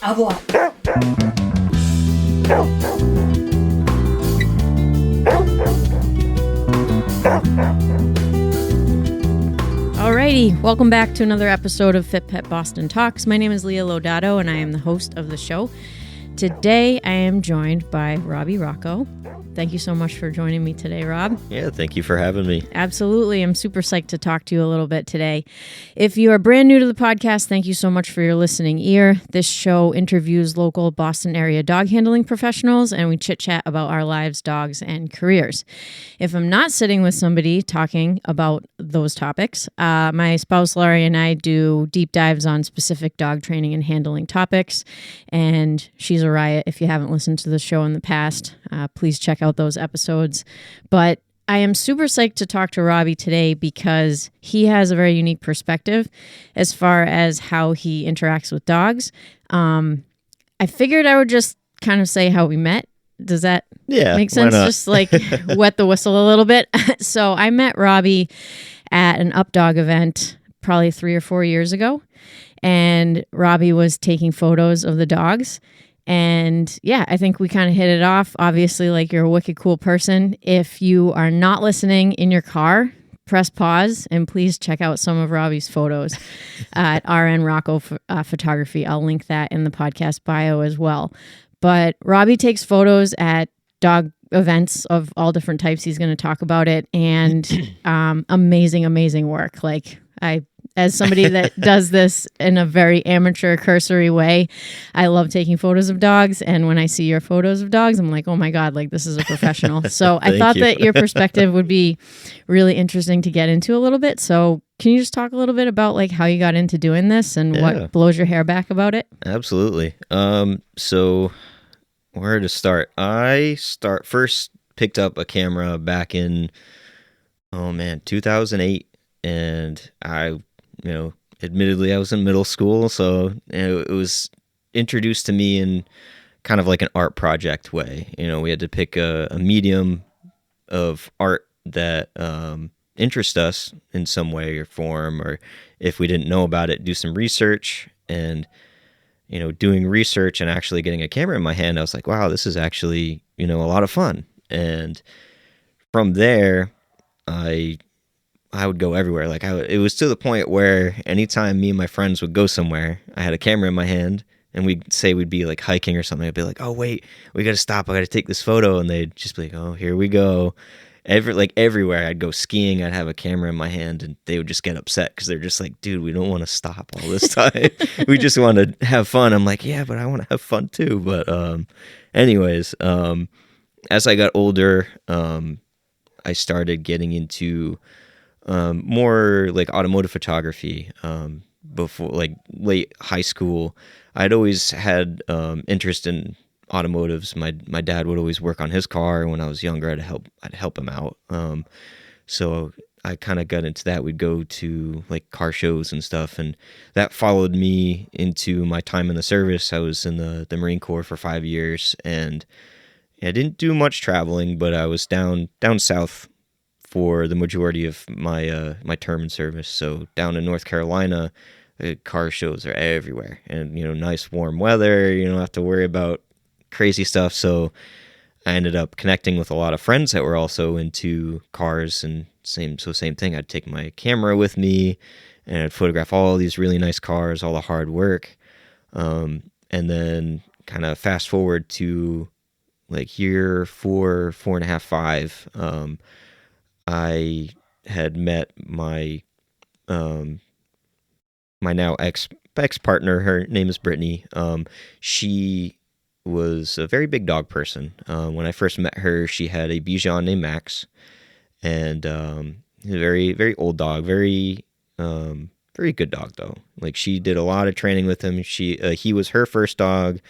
Avoir. Alrighty, welcome back to another episode of Fit Pet Boston Talks. My name is Leah Lodato, and I am the host of the show. Today, I am joined by Robby Rocco. Thank you so much for joining me today, Rob. Yeah, thank you for having me. Absolutely. I'm super psyched to talk to you a little bit today. If you are brand new to the podcast, thank you so much for your listening ear. This show interviews local Boston area dog handling professionals, and we chit-chat about our lives, dogs, and careers. If I'm not sitting with somebody talking about those topics, my spouse Laurie and I do deep dives on specific dog training and handling topics, and she's a riot. If you haven't listened to the show in the past, please check out those episodes. But I am super psyched to talk to Robby today because he has a very unique perspective as far as how he interacts with dogs. I figured I would just kind of say how we met. Does that make sense? Just like wet the whistle a little bit. So I met Robby at an UpDog event probably 3 or 4 years ago. And Robby was taking photos of the dogs. And yeah, I think we kind of hit it off. Obviously, like, you're a wicked cool person. If you are not listening in your car, press pause and please check out some of Robby's photos at RN Rocco Photography. I'll link that in the podcast bio as well. But Robby takes photos at dog events of all different types. He's going to talk about it. And amazing work. Like, as somebody that does this in a very amateur, cursory way, I love taking photos of dogs. And when I see your photos of dogs, I'm like, oh my God, like, this is a professional. So I thought that your perspective would be really interesting to get into a little bit. So can you just talk a little bit about like how you got into doing this and what blows your hair back about it? Absolutely. So where to start? I first picked up a camera back in, 2008. And admittedly, I was in middle school, so it was introduced to me in kind of like an art project way. We had to pick a medium of art that interests us in some way or form, or if we didn't know about it, do some research. And doing research and actually getting a camera in my hand, I was like, wow, this is actually a lot of fun. And from there, I would go everywhere. Like, it was to the point where anytime me and my friends would go somewhere, I had a camera in my hand, and we'd be like hiking or something. I'd be like, oh wait, we got to stop. I got to take this photo. And they'd just be like, oh, here we go. Everywhere I'd go skiing, I'd have a camera in my hand, and they would just get upset because they're just like, dude, we don't want to stop all this time. We just want to have fun. I'm like, yeah, but I want to have fun too. But anyways, as I got older, I started getting into more like automotive photography. Before, like, late high school, I'd always had interest in automotives. My dad would always work on his car, and when I was younger, I'd help him out. So I kind of got into that. We'd go to like car shows and stuff, and that followed me into my time in the service. I was in the Marine Corps for 5 years, and I didn't do much traveling, but I was down south for the majority of my my term in service. So down in North Carolina, car shows are everywhere, and nice warm weather. You don't have to worry about crazy stuff. So I ended up connecting with a lot of friends that were also into cars, and same thing. I'd take my camera with me, and I'd photograph all these really nice cars, all the hard work, and then kind of fast forward to like year 4, 4.5, 5. I had met my my now ex partner. Her name is Brittany. She was a very big dog person. When I first met her, she had a Bichon named Max, and a very, very old dog, very good dog though. Like, she did a lot of training with him. He was her first dog,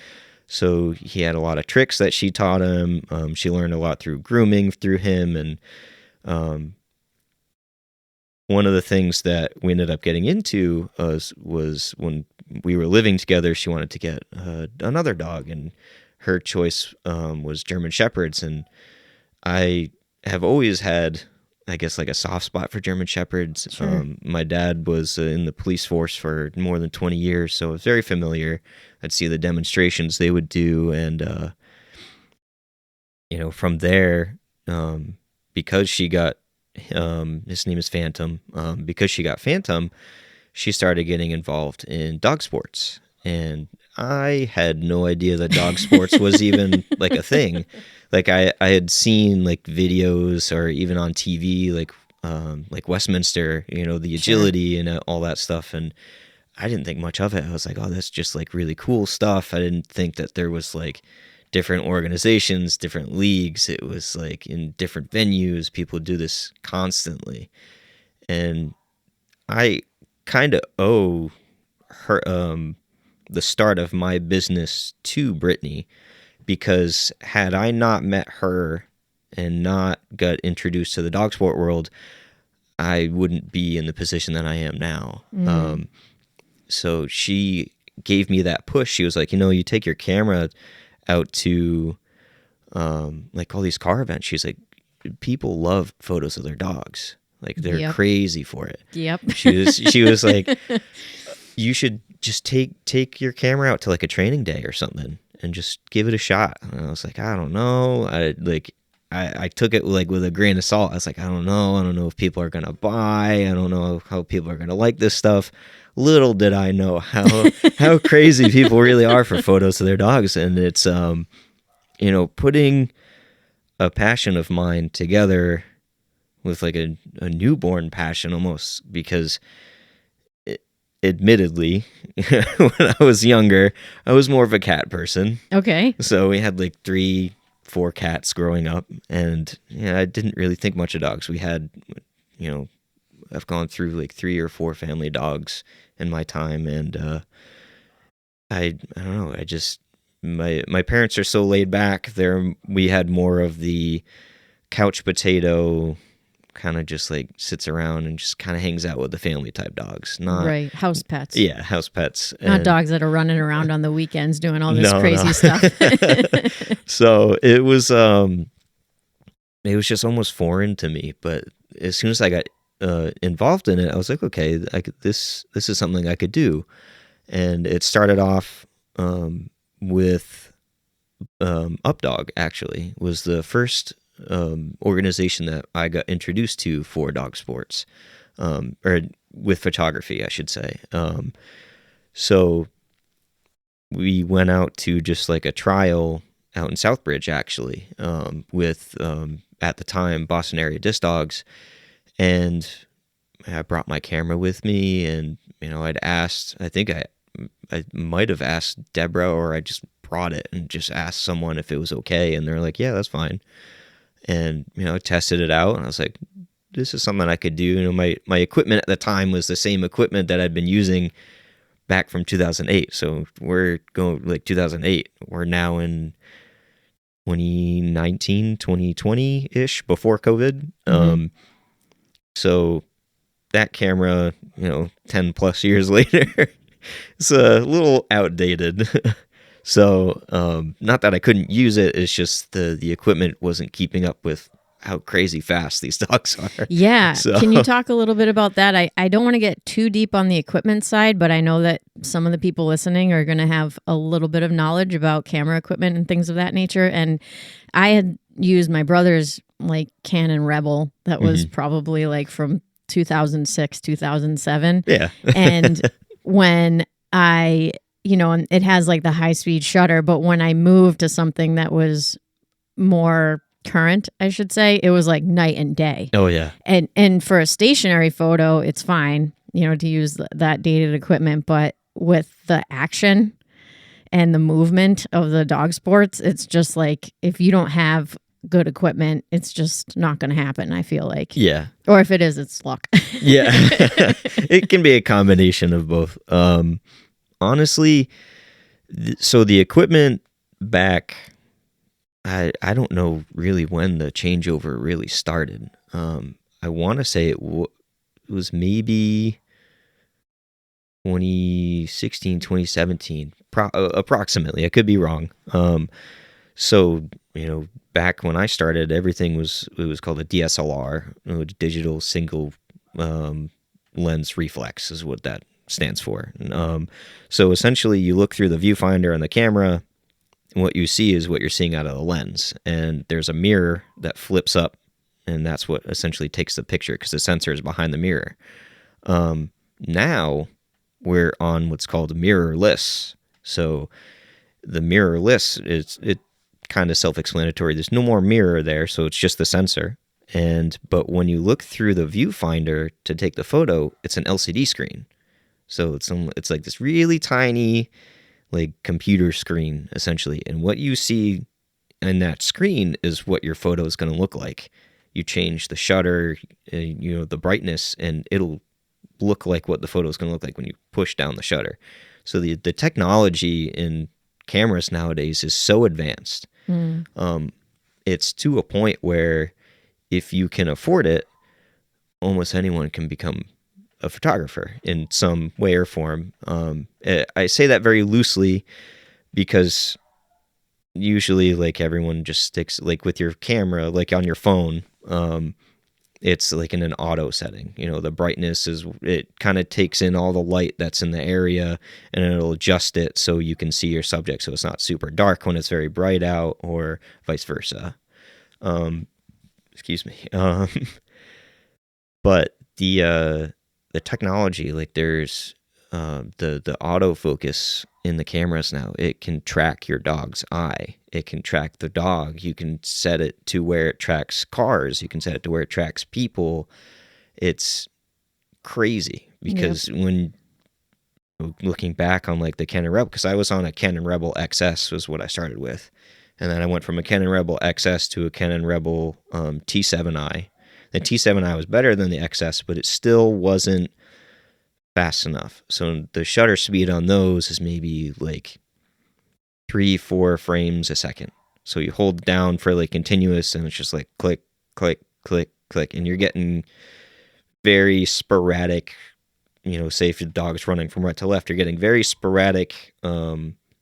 so he had a lot of tricks that she taught him. She learned a lot through grooming through him, and one of the things that we ended up getting into was when we were living together, she wanted to get another dog, and her choice was German Shepherds. And I have always had I guess like a soft spot for German Shepherds. Sure. My dad was in the police force for more than 20 years, so I was very familiar. I'd see the demonstrations they would do, and from there, because she got his name is Phantom. Because she got Phantom, she started getting involved in dog sports, and I had no idea that dog sports was even like a thing. Like I had seen like videos or even on TV, like Westminster, the agility and all that stuff. And I didn't think much of it. I was like, oh, that's just like really cool stuff. I didn't think that there was like different organizations, different leagues. It was like in different venues, people do this constantly. And I kind of owe her, the start of my business to Brittany, because had I not met her and not got introduced to the dog sport world, I wouldn't be in the position that I am now. So she gave me that push. She was like, you take your camera out to like all these car events. She's like, people love photos of their dogs. Like they're crazy for it. Yep. She was like, you should just take your camera out to like a training day or something and just give it a shot. And I was like, I don't know. I took it like with a grain of salt. I was like, I don't know if people are going to buy. I don't know how people are going to like this stuff. Little did I know how crazy people really are for photos of their dogs. And it's, putting a passion of mine together with like a newborn passion almost, because admittedly, when I was younger, I was more of a cat person. Okay. So we had like 3-4 cats growing up, and I didn't really think much of dogs. We had, I've gone through like 3 or 4 family dogs in my time, and I don't know. I just my parents are so laid back. We had more of the couch potato, kind of just like sits around and just kind of hangs out with the family type dogs. Not right, house pets. Yeah, house pets. Not dogs that are running around on the weekends doing all this crazy stuff. So it was just almost foreign to me. But as soon as I got involved in it, I was like, okay, this is something I could do. And it started off with UpDog. Actually, was the first organization that I got introduced to for dog sports, or with photography, I should say. So we went out to just like a trial out in Southbridge, actually, with at the time Boston area disc dogs, and I brought my camera with me, and I'd asked, I think I might have asked Deborah, or I just brought it and just asked someone if it was okay, and they're like, yeah, that's fine. And, tested it out, and I was like, this is something I could do. My equipment at the time was the same equipment that I'd been using back from 2008. So we're going like 2008. We're now in 2019, 2020-ish, before COVID. Mm-hmm. So that camera, 10 plus years later, it's a little outdated. So, not that I couldn't use it, it's just the equipment wasn't keeping up with how crazy fast these dogs are. Yeah. So. Can you talk a little bit about that? I don't want to get too deep on the equipment side, but I know that some of the people listening are going to have a little bit of knowledge about camera equipment and things of that nature. And I had used my brother's like Canon Rebel that was probably like from 2006, 2007. Yeah. And when I... and it has like the high speed shutter, but when I moved to something that was more current, I should say, it was like night and day. Oh yeah. And for a stationary photo, it's fine, to use that dated equipment, but with the action and the movement of the dog sports, it's just like, if you don't have good equipment, it's just not going to happen, I feel like. Yeah. Or if it is, it's luck. Yeah. It can be a combination of both. Honestly, so the equipment back, I don't know really when the changeover really started. I want to say it was maybe 2016, 2017, approximately. I could be wrong. So, back when I started, it was called a DSLR, digital single lens reflex is what that stands for. So essentially you look through the viewfinder on the camera, and what you see is what you're seeing out of the lens. And there's a mirror that flips up, and that's what essentially takes the picture because the sensor is behind the mirror. Now we're on what's called mirrorless. So the mirrorless it kind of self-explanatory. There's no more mirror there, so it's just the sensor. But when you look through the viewfinder to take the photo, it's an LCD screen. So it's like this really tiny, like computer screen essentially. And what you see in that screen is what your photo is going to look like. You change the shutter, the brightness, and it'll look like what the photo is going to look like when you push down the shutter. So the technology in cameras nowadays is so advanced. It's to a point where if you can afford it, almost anyone can become a photographer in some way or form. I say that very loosely because usually like everyone just sticks like with your camera, like on your phone, it's like in an auto setting. The brightness it kind of takes in all the light that's in the area and it'll adjust it so you can see your subject. So it's not super dark when it's very bright out or vice versa. Excuse me. But the technology, like there's the autofocus in the cameras now. It can track your dog's eye. It can track the dog. You can set it to where it tracks cars. You can set it to where it tracks people. It's crazy because when looking back on like the Canon Rebel, because I was on a Canon Rebel XS was what I started with. And then I went from a Canon Rebel XS to a Canon Rebel T7i. The T7i was better than the XS, but it still wasn't fast enough. So the shutter speed on those is maybe like 3-4 frames a second. So you hold down for like continuous and it's just like click, click, click, click. And you're getting very sporadic, say if the dog's running from right to left, you're getting very sporadic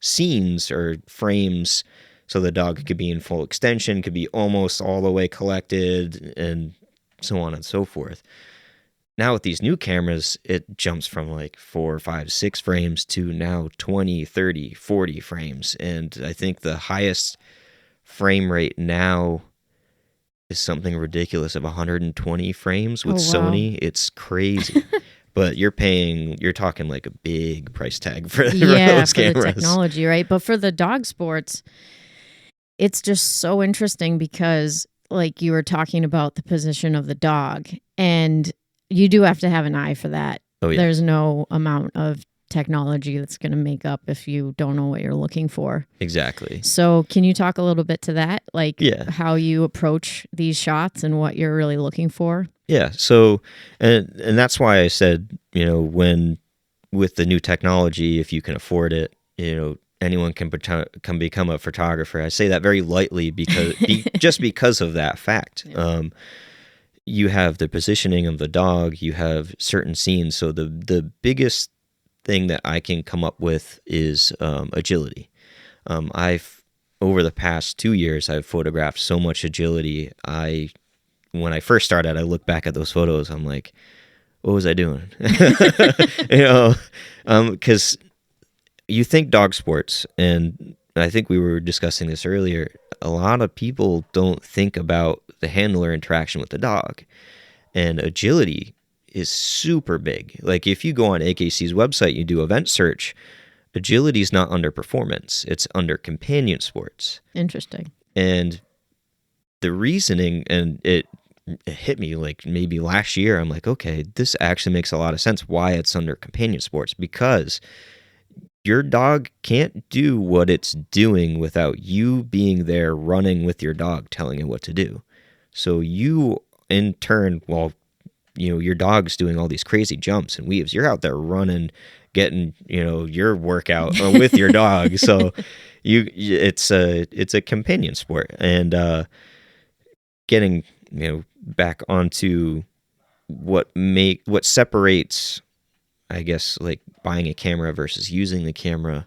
scenes or frames. So the dog could be in full extension, could be almost all the way collected, and so on and so forth. Now with these new cameras, it jumps from like 4, 5, 6 frames to now 20, 30, 40 frames. And I think the highest frame rate now is something ridiculous of 120 frames with Sony. It's crazy. But you're talking like a big price tag for those cameras. The technology, right? But for the dog sports, it's just so interesting because like you were talking about the position of the dog, and you do have to have an eye for that. Oh, yeah. There's no amount of technology that's going to make up if you don't know what you're looking for. Exactly. So can you talk a little bit to that? Like how you approach these shots and what you're really looking for? Yeah. So, and that's why I said, when with the new technology, if you can afford it, anyone can become a photographer. I say that very lightly because just because of that fact. Yeah. You have the positioning of the dog, you have certain scenes. So the biggest thing that I can come up with is agility. Over the past 2 years, I've photographed so much agility. When I first started, I look back at those photos, I'm like, what was I doing? Because you think dog sports, and I think we were discussing this earlier, a lot of people don't think about the handler interaction with the dog. And agility is super big. Like if you go on AKC's website, you do event search, agility is not under performance. It's under companion sports. Interesting. And the reasoning, and it hit me like maybe last year, I'm like, okay, this actually makes a lot of sense why it's under companion sports, because your dog can't do what it's doing without you being there running with your dog telling it what to do. So you, in turn, while your dog's doing all these crazy jumps and weaves, you're out there running, getting your workout with your dog. So it's a companion sport. And getting back onto what separates, I guess, like buying a camera versus using the camera,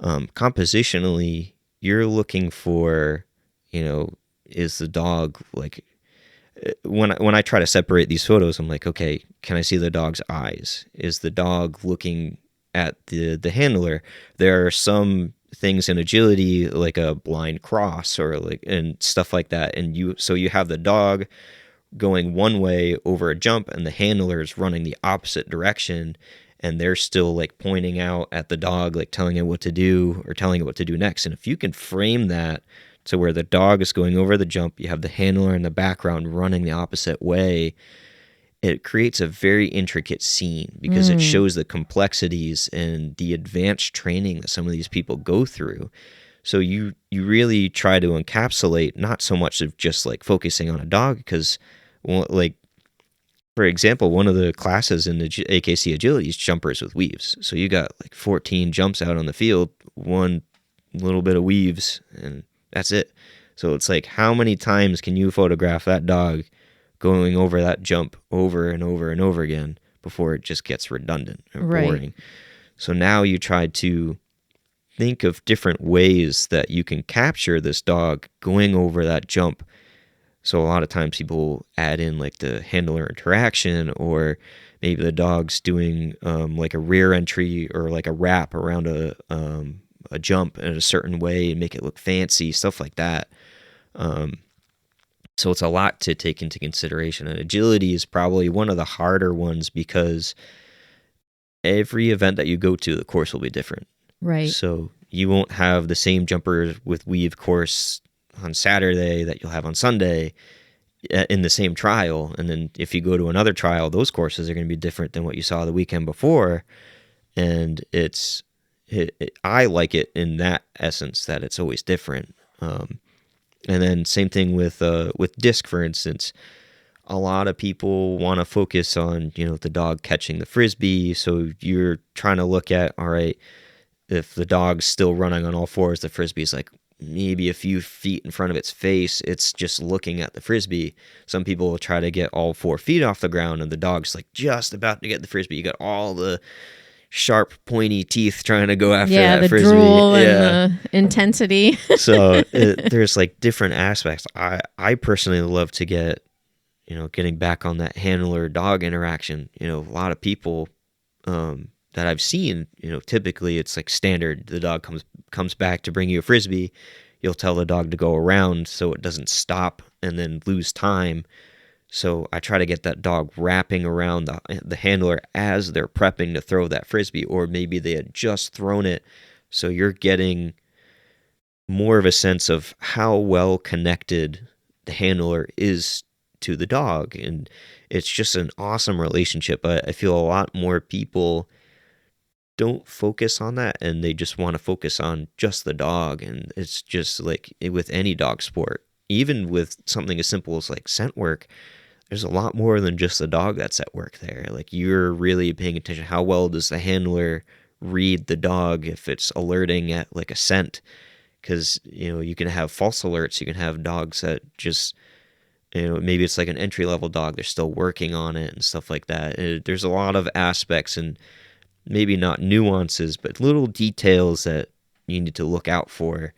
compositionally, you're looking for, is the dog like, when I try to separate these photos, I'm like, okay, can I see the dog's eyes? Is the dog looking at the handler? There are some things in agility like a blind cross or like and stuff like that, and you have the dog going one way over a jump and the handler is running the opposite direction, and they're still like pointing out at the dog, like telling it what to do or telling it what to do next. And if you can frame that to where the dog is going over the jump, you have the handler in the background running the opposite way, it creates a very intricate scene because it shows the complexities and the advanced training that some of these people go through. So you really try to encapsulate not so much of just like focusing on a dog, because like, for example, one of the classes in the AKC agility is jumpers with weaves. So you got like 14 jumps out on the field, one little bit of weaves, and that's it. So it's like, how many times can you photograph that dog going over that jump over and over and over again before it just gets redundant or boring? So now you try to think of different ways that you can capture this dog going over that jump. So a lot of times people add in like the handler interaction, or maybe the dog's doing like a rear entry or like a wrap around a jump in a certain way and make it look fancy, stuff like that. So it's a lot to take into consideration. And agility is probably one of the harder ones because every event that you go to, the course will be different. Right. So you won't have the same jumper with weave course on Saturday that you'll have on Sunday in the same trial. And then if you go to another trial, those courses are going to be different than what you saw the weekend before. And I like it in that essence that it's always different. And then same thing with disc, for instance. A lot of people want to focus on, the dog catching the Frisbee. So you're trying to look at, all right, if the dog's still running on all fours, the Frisbee's like maybe a few feet in front of its face. It's just looking at the Frisbee. Some people will try to get all 4 feet off the ground and the dog's like just about to get the Frisbee. You got all the sharp, pointy teeth trying to go after that the Frisbee. Drool and the intensity. So there's like different aspects. I personally love to get, getting back on that handler dog interaction. A lot of people that I've seen, typically it's like standard. The dog comes back to bring you a Frisbee. You'll tell the dog to go around so it doesn't stop and then lose time. So I try to get that dog wrapping around the handler as they're prepping to throw that Frisbee, or maybe they had just thrown it. So you're getting more of a sense of how well connected the handler is to the dog. And it's just an awesome relationship. I feel a lot more people don't focus on that, and they just want to focus on just the dog. And it's just like with any dog sport, even with something as simple as like scent work, there's a lot more than just the dog that's at work there. Like, you're really paying attention. How well does the handler read the dog if it's alerting at like a scent? Because, you can have false alerts. You can have dogs that just, maybe it's like an entry-level dog. They're still working on it and stuff like that. There's a lot of aspects and maybe not nuances, but little details that you need to look out for.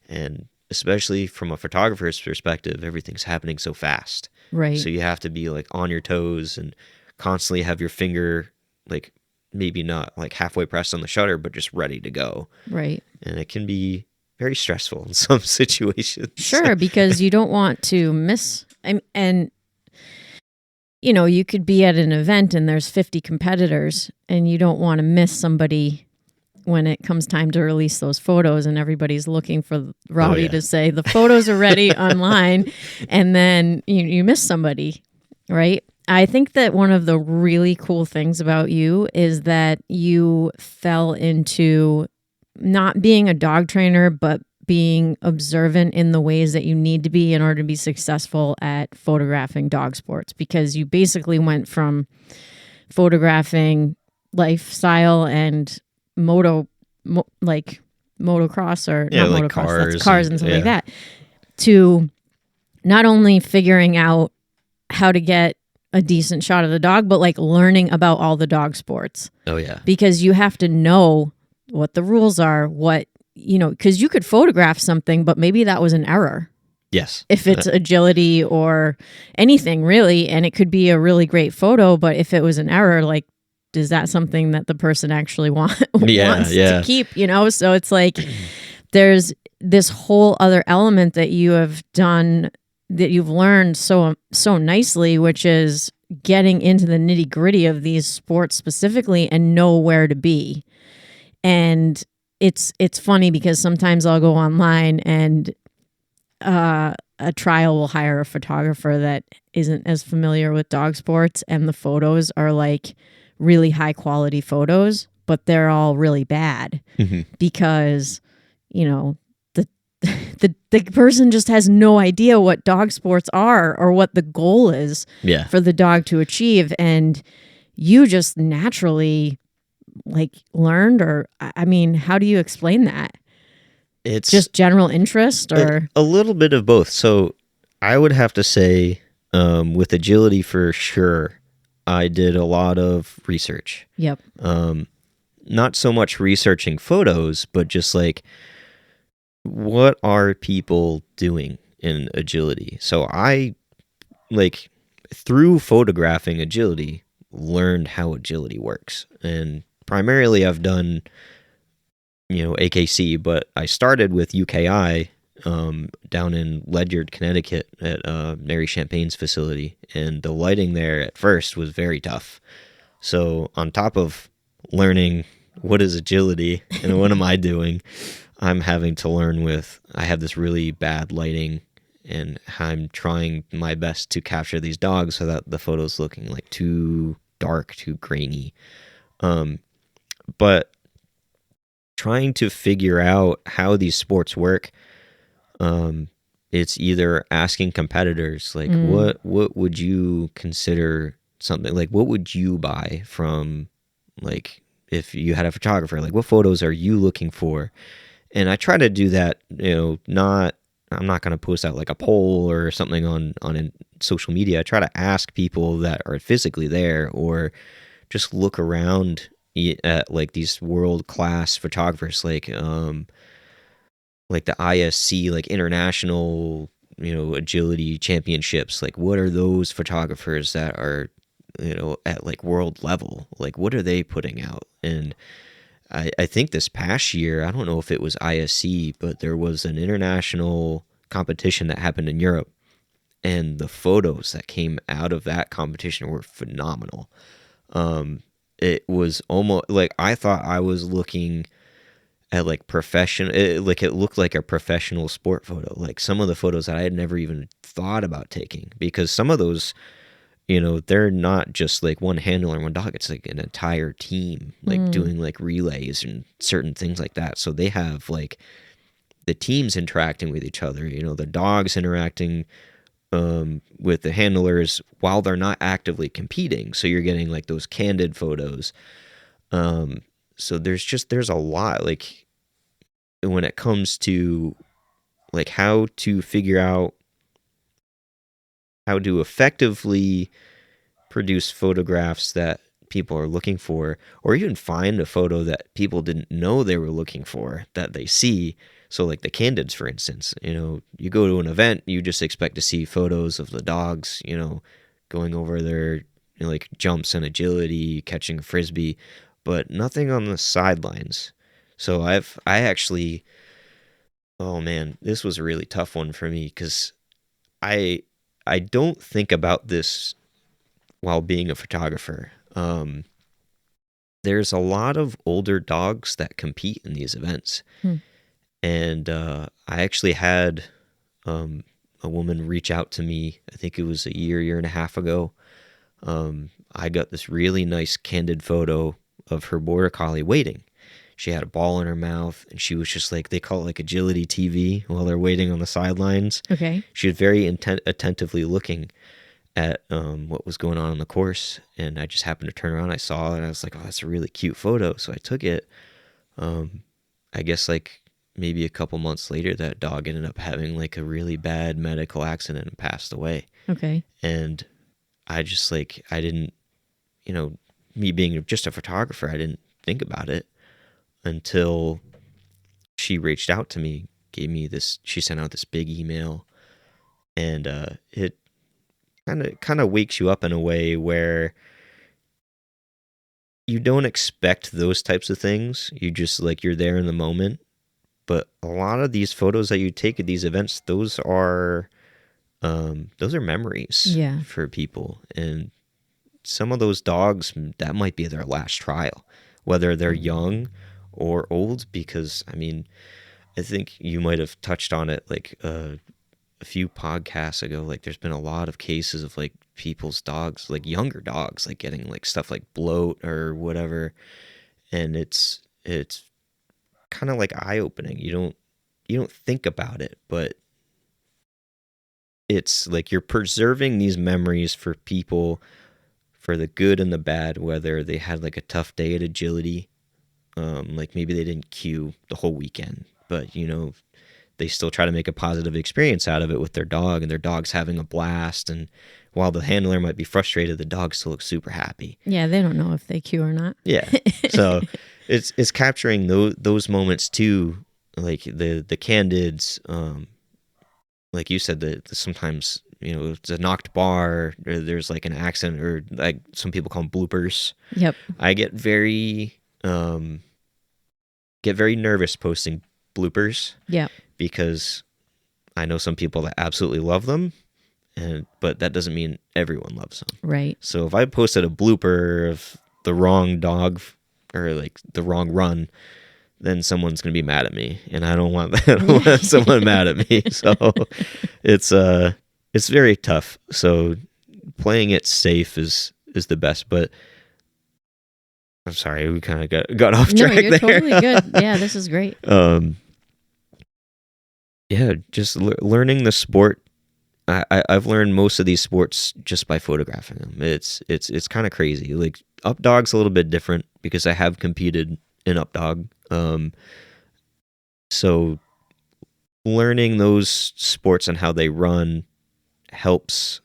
And especially from a photographer's perspective, everything's happening so fast. Right. So you have to be like on your toes and constantly have your finger like maybe not like halfway pressed on the shutter, but just ready to go. Right. And it can be very stressful in some situations. Sure, because you don't want to miss. And you could be at an event and there's 50 competitors and you don't want to miss somebody when it comes time to release those photos, and everybody's looking for Robby to say the photos are ready online, and then you miss somebody, right? I think that one of the really cool things about you is that you fell into not being a dog trainer, but being observant in the ways that you need to be in order to be successful at photographing dog sports, because you basically went from photographing lifestyle and motocross or not like motocross, cars and stuff like that, to not only figuring out how to get a decent shot of the dog, but like learning about all the dog sports. Oh yeah. Because you have to know what the rules are, because you could photograph something, but maybe that was an error. Yes. if it's agility or anything really, and it could be a really great photo, but if it was an error, like, is that something that the person actually wants to keep, you know? So it's like there's this whole other element that you have done, that you've learned so nicely, which is getting into the nitty gritty of these sports specifically and know where to be. And it's funny because sometimes I'll go online and a trial will hire a photographer that isn't as familiar with dog sports, and the photos are like really high quality photos, but they're all really bad because, you know, the person just has no idea what dog sports are or what the goal is for the dog to achieve. And you just naturally like learned, or I mean, how do you explain that? It's just general interest, or a little bit of both. So I would have to say, with agility for sure, I did a lot of research. Yep. Not so much researching photos, but just like, what are people doing in agility? So I, like, through photographing agility, learned how agility works. And primarily I've done, AKC, but I started with UKI down in Ledyard, Connecticut at Mary Champagne's facility. And the lighting there at first was very tough. So on top of learning what is agility and what am I doing, I'm having to learn I have this really bad lighting, and I'm trying my best to capture these dogs so that the photo's looking like too dark, too grainy. But trying to figure out how these sports work, it's either asking competitors, like, what would you consider something, like, what would you buy from, like, if you had a photographer, like, what photos are you looking for? And I try to do that, I'm not going to post out like a poll or something on social media. I try to ask people that are physically there, or just look around at like these world-class photographers, like the ISC, like international, agility championships. Like, what are those photographers that are, at like world level? Like, what are they putting out? And I think this past year, I don't know if it was ISC, but there was an international competition that happened in Europe, and the photos that came out of that competition were phenomenal. It was almost like I thought I was looking at like professional, it looked like a professional sport photo. Like some of the photos that I had never even thought about taking, because some of those, they're not just like one handler and one dog. It's like an entire team, like doing like relays and certain things like that. So they have like the teams interacting with each other, the dogs interacting with the handlers while they're not actively competing. So you're getting like those candid photos. So there's a lot, like, when it comes to like how to figure out how to effectively produce photographs that people are looking for, or even find a photo that people didn't know they were looking for that they see. So like the candids, for instance, you go to an event, you just expect to see photos of the dogs, going over their like jumps and agility, catching a frisbee, but nothing on the sidelines. So I actually, oh man, this was a really tough one for me, because I don't think about this while being a photographer. There's a lot of older dogs that compete in these events. And I actually had a woman reach out to me, I think it was a year and a half ago. I got this really nice candid photo of her border collie waiting. She had a ball in her mouth, and she was just like, they call it like agility TV while they're waiting on the sidelines. Okay. She was very attentively looking at what was going on the course, and I just happened to turn around. I saw it, and I was like, oh, that's a really cute photo. So I took it. I guess like maybe a couple months later, that dog ended up having like a really bad medical accident and passed away. Okay. And I just like, I didn't, me being just a photographer, I didn't think about it until she reached out to me, gave me this, she sent out this big email and it kind of wakes you up in a way where you don't expect those types of things. You just like you're there in the moment. But a lot of these photos that you take at these events, those are memories for people. And some of those dogs, that might be their last trial, whether they're young or old. Because I mean, I think you might have touched on it like a few podcasts ago. Like there's been a lot of cases of like people's dogs, like younger dogs, like getting like stuff like bloat or whatever. And it's kind of like eye-opening. You don't think about it, but it's like you're preserving these memories for people, for the good and the bad, whether they had like a tough day at agility, like maybe they didn't cue the whole weekend, but you know, they still try to make a positive experience out of it with their dog, and their dog's having a blast. And while the handler might be frustrated, the dog still looks super happy. Yeah, they don't know if they cue or not. Yeah. So it's capturing those moments too, like the candids, like you said, that sometimes, you know, it's a knocked bar, or there's like an accident, or like some people call them bloopers. Yep. I get very nervous posting bloopers. Yeah. Because I know some people that absolutely love them, but that doesn't mean everyone loves them. Right. So if I posted a blooper of the wrong dog or like the wrong run, then someone's going to be mad at me, and I don't want that. I don't want someone mad at me. So it's very tough. So playing it safe is the best, but I'm sorry, we kind of got off track there. No, you're totally good. Yeah, this is great. Yeah, just learning the sport. I've learned most of these sports just by photographing them. It's kind of crazy. Like UpDog's a little bit different because I have competed in UpDog. So learning those sports and how they run helps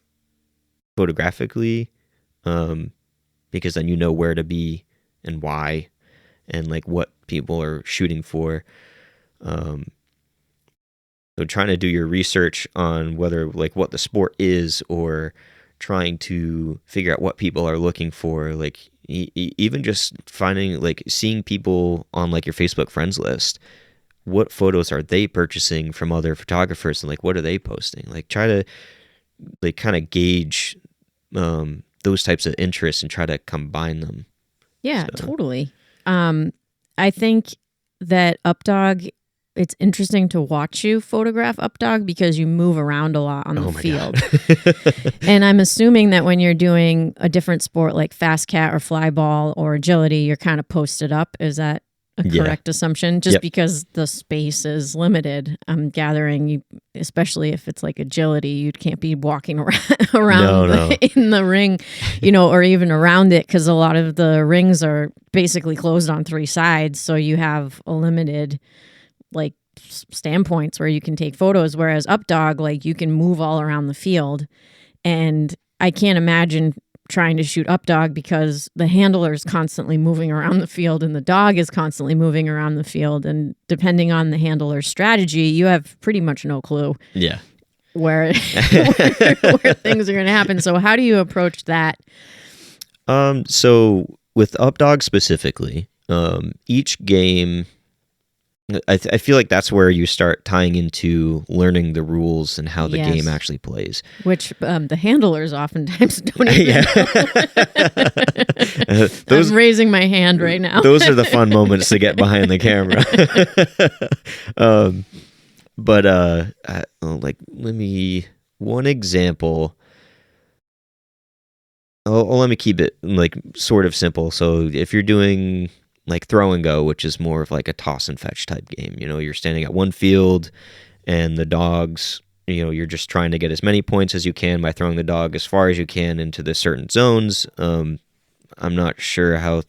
photographically, because then you know where to be and why, and like what people are shooting for. So trying to do your research on whether like what the sport is, or trying to figure out what people are looking for, like even just finding, like seeing people on like your Facebook friends list, what photos are they purchasing from other photographers, and like what are they posting? Like try to like kind of gauge those types of interests and try to combine them. Yeah, totally. I think that UpDog, it's interesting to watch you photograph UpDog because you move around a lot on the field. And I'm assuming that when you're doing a different sport like fast cat or fly ball or agility, you're kind of posted up. Is that a correct assumption? Just because the space is limited, I'm gathering you, especially if it's like agility, you can't be walking around in the ring, you know, or even around it, because a lot of the rings are basically closed on three sides. So you have a limited like standpoints where you can take photos, whereas UpDog, like you can move all around the field. And I can't imagine trying to shoot UpDog because the handler is constantly moving around the field and the dog is constantly moving around the field. And depending on the handler's strategy, you have pretty much no clue where things are going to happen. So how do you approach that? So with UpDog specifically, each game, I feel like that's where you start tying into learning the rules and how the game actually plays. Which the handlers oftentimes don't even know. I'm raising my hand right now. Those are the fun moments to get behind the camera. Like, one example. Let me keep it like sort of simple. So if you're doing like throw and go, which is more of like a toss and fetch type game. You know, you're standing at one field and the dogs, you know, you're just trying to get as many points as you can by throwing the dog as far as you can into the certain zones. I'm not sure how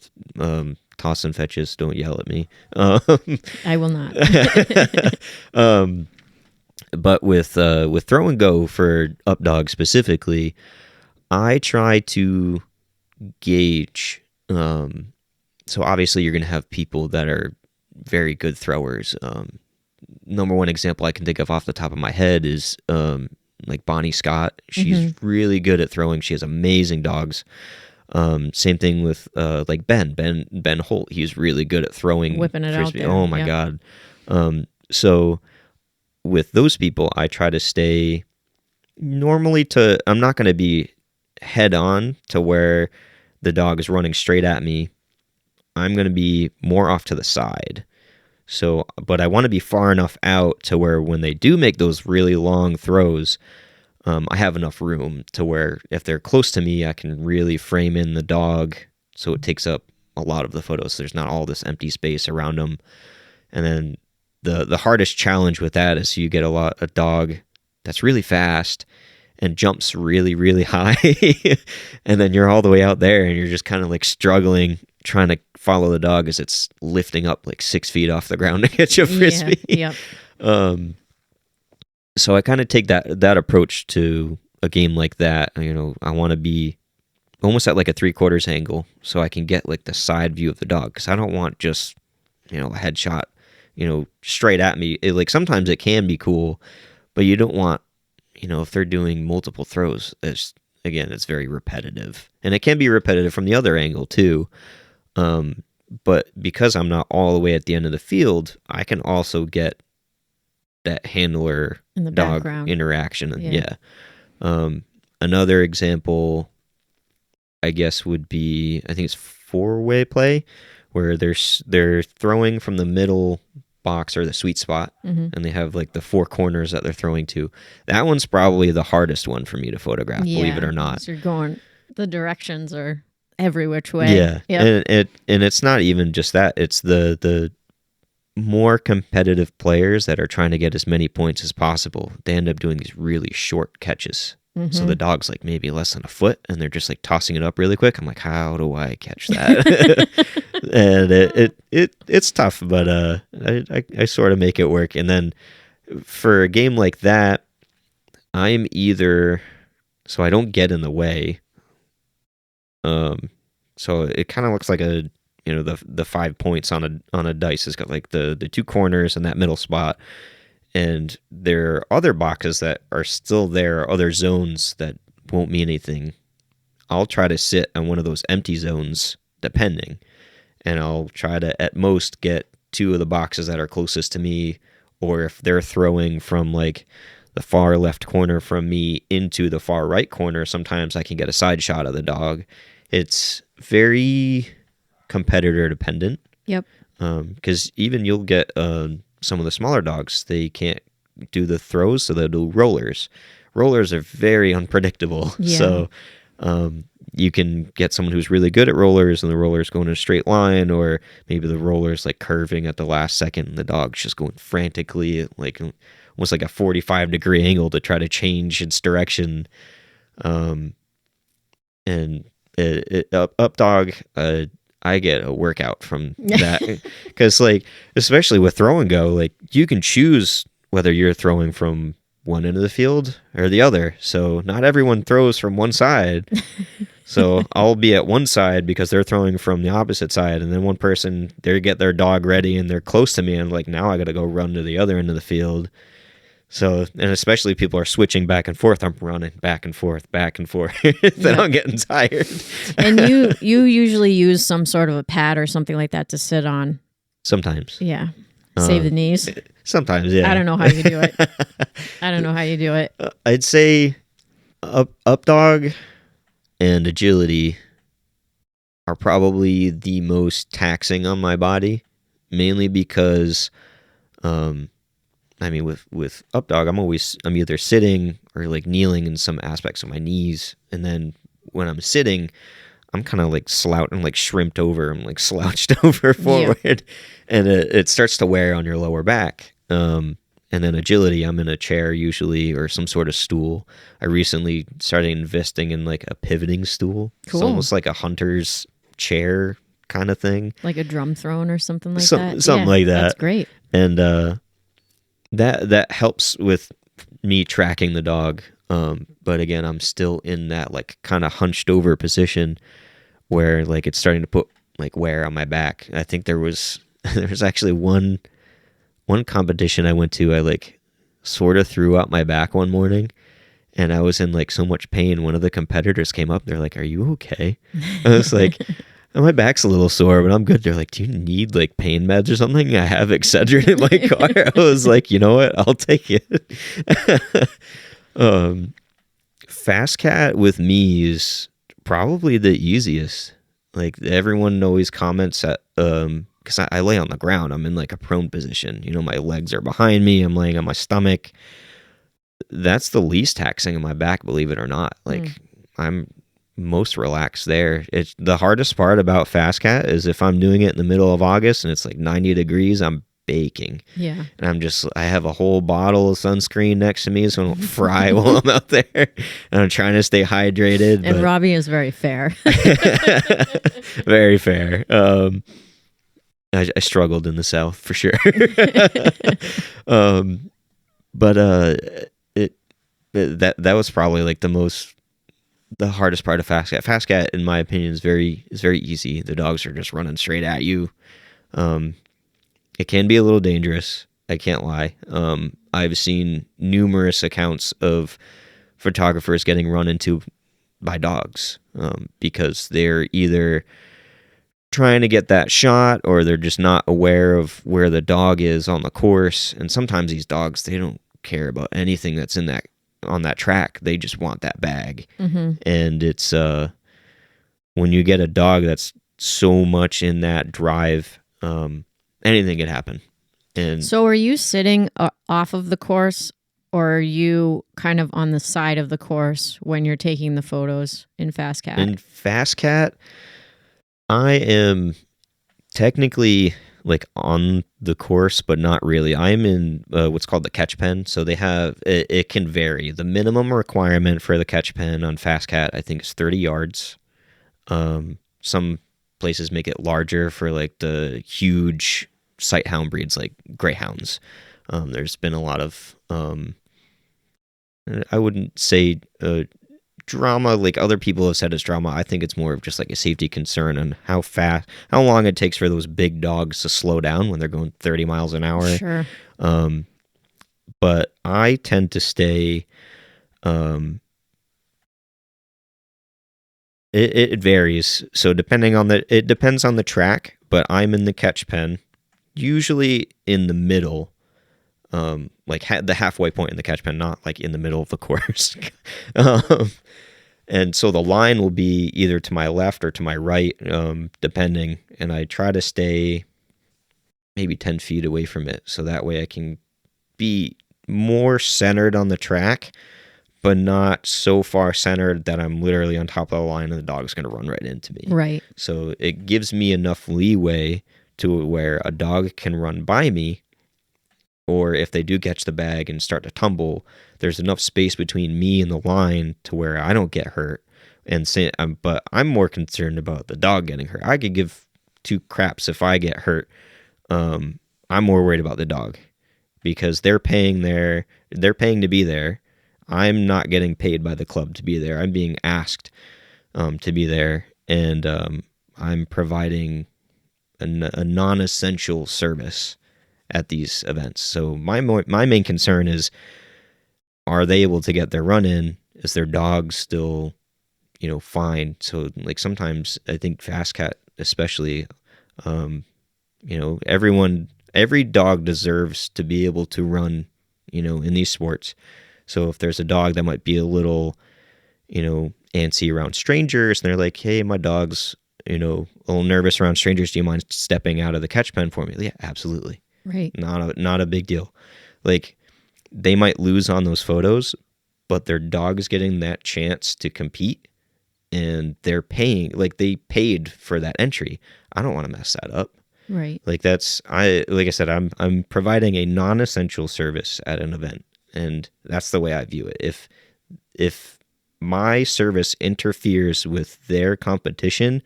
toss and fetches, don't yell at me. I will not. But with throw and go for UpDog specifically, I try to gauge, so obviously you're going to have people that are very good throwers. Number one example I can think of off the top of my head is like Bonnie Scott. She's really good at throwing. She has amazing dogs. Same thing with like Ben Holt. He's really good at throwing, whipping it frisbee. out there. Oh my God. So with those people, I try to stay normally I'm not going to be head on to where the dog is running straight at me. I'm going to be more off to the side. So, but I want to be far enough out to where when they do make those really long throws, I have enough room to where if they're close to me, I can really frame in the dog so it takes up a lot of the photos. There's not all this empty space around them. And then the hardest challenge with that is you get a dog that's really fast and jumps really, really high. And then you're all the way out there and you're just kind of like struggling trying to follow the dog as it's lifting up like 6 feet off the ground to catch a frisbee. Yeah, yep. So I kind of take that approach to a game like that. You know, I want to be almost at like a 3/4 angle so I can get like the side view of the dog, because I don't want just, you know, a headshot, you know, straight at me. Like sometimes it can be cool, but you don't want, you know, if they're doing multiple throws, it's very repetitive, and it can be repetitive from the other angle too. But because I'm not all the way at the end of the field, I can also get that handler in the dog background interaction. Yeah. Another example, I guess, would be, I think it's 4-way play, where they're throwing from the middle box or the sweet spot, and they have like the 4 corners that they're throwing to. That one's probably the hardest one for me to photograph, believe it or not. So you're going, the directions are every which way. Yeah. Yep. And it's not even just that. It's the more competitive players that are trying to get as many points as possible. They end up doing these really short catches. So the dog's like maybe less than a foot, and they're just like tossing it up really quick. I'm like, how do I catch that? And it's tough, but I sort of make it work. And then for a game like that, I'm either, so I don't get in the way. So it kind of looks like a, you know, the 5 points on a dice has got like the 2 corners and that middle spot. And there are other boxes that are still there, other zones that won't mean anything. I'll try to sit on one of those empty zones, depending. And I'll try to, at most, get 2 of the boxes that are closest to me. Or if they're throwing from, like, the far left corner from me into the far right corner, sometimes I can get a side shot of the dog. It's very competitor dependent. Yep. Because even you'll get some of the smaller dogs, they can't do the throws, so they'll do rollers. Rollers are very unpredictable. Yeah. So you can get someone who's really good at rollers, and the roller's going in a straight line, or maybe the roller's like curving at the last second, and the dog's just going frantically, like almost like a 45-degree angle to try to change its direction. And UpDog, I get a workout from that, because like, especially with throw and go, like you can choose whether you're throwing from one end of the field or the other. So not everyone throws from one side. So I'll be at one side because they're throwing from the opposite side, and then one person, they get their dog ready and they're close to me, and like, now I got to go run to the other end of the field. So, and especially people are switching back and forth. I'm running back and forth. Then I'm getting tired. And you usually use some sort of a pad or something like that to sit on. Sometimes. Yeah. Save the knees. Sometimes, yeah. I don't know how you do it. I'd say UpDog and agility are probably the most taxing on my body, mainly because I mean, with UpDog, I'm either sitting or like kneeling in some aspects of my knees, and then when I'm sitting, I'm kind of like slouching, like shrimped over. I'm like slouched over forward, and it starts to wear on your lower back. And then agility, I'm in a chair usually, or some sort of stool. I recently started investing in like a pivoting stool. Cool. It's almost like a hunter's chair kind of thing, like a drum throne or something like that. Something like that. That's great. And that helps with me tracking the dog. But again, I'm still in that like kind of hunched over position where like it's starting to put like wear on my back. I think there was actually one competition I went to, I like sort of threw out my back one morning, and I was in like so much pain. One of the competitors came up. They're like, "Are you okay?" I was like, "My back's a little sore, but I'm good." They're like, "Do you need like pain meds or something?" I have Excedrin in my car. I was like, "You know what? I'll take it." Fast cat with me is probably the easiest. Like everyone always comments at because I lay on the ground. I'm in like a prone position. My legs are behind me. I'm laying on my stomach. That's the least taxing on my back, believe it or not. Like I'm most relaxed there. It's the hardest part about fast cat is if I'm doing it in the middle of August and it's like 90 degrees, I'm baking. Yeah. And I have a whole bottle of sunscreen next to me so I don't fry while I'm out there. And I'm trying to stay hydrated. And Robby is very fair. Very fair. I struggled in the South for sure. That was probably like the hardest part of fast cat. Fast cat, in my opinion, is very easy. The dogs are just running straight at you. It can be a little dangerous. I can't lie. I've seen numerous accounts of photographers getting run into by dogs because they're either trying to get that shot or they're just not aware of where the dog is on the course. And sometimes these dogs, they don't care about anything that's on that track. They just want that bag. Mm-hmm. And it's when you get a dog that's so much in that drive, anything can happen. And so are you sitting off of the course, or are you kind of on the side of the course when you're taking the photos in fast cat? In fast cat, I am technically like on the course, but not really. I'm in what's called the catch pen. So they have, it can vary. The minimum requirement for the catch pen on fast cat, I think, is 30 yards. Some places make it larger for like the huge sight hound breeds like greyhounds. There's been a lot of, I wouldn't say drama like other people have said it's drama. I think it's more of just like a safety concern on how long it takes for those big dogs to slow down when they're going 30 miles an hour. Sure. But I tend to stay, it varies. So it depends on the track, but I'm in the catch pen, usually in the middle, like the halfway point in the catch pen, not like in the middle of the course. And so the line will be either to my left or to my right, depending. And I try to stay maybe 10 feet away from it. So that way I can be more centered on the track, but not so far centered that I'm literally on top of the line and the dog's going to run right into me. Right. So it gives me enough leeway to where a dog can run by me, or if they do catch the bag and start to tumble, there's enough space between me and the line to where I don't get hurt. But I'm more concerned about the dog getting hurt. I could give two craps if I get hurt. I'm more worried about the dog because they're paying to be there. I'm not getting paid by the club to be there. I'm being asked to be there, and I'm providing a non-essential service at these events. So my main concern is, are they able to get their run in? Is their dog still, fine? So like sometimes I think fast cat especially, every dog deserves to be able to run, in these sports. So if there's a dog that might be a little, antsy around strangers, and they're like, hey, my dog's, a little nervous around strangers, do you mind stepping out of the catch pen for me? Yeah, absolutely. Right. Not a big deal. Like, they might lose on those photos, but their dog is getting that chance to compete, and they're paying, like they paid for that entry. I don't want to mess that up. Right. Like like I said, I'm providing a non-essential service at an event, and that's the way I view it. If my service interferes with their competition,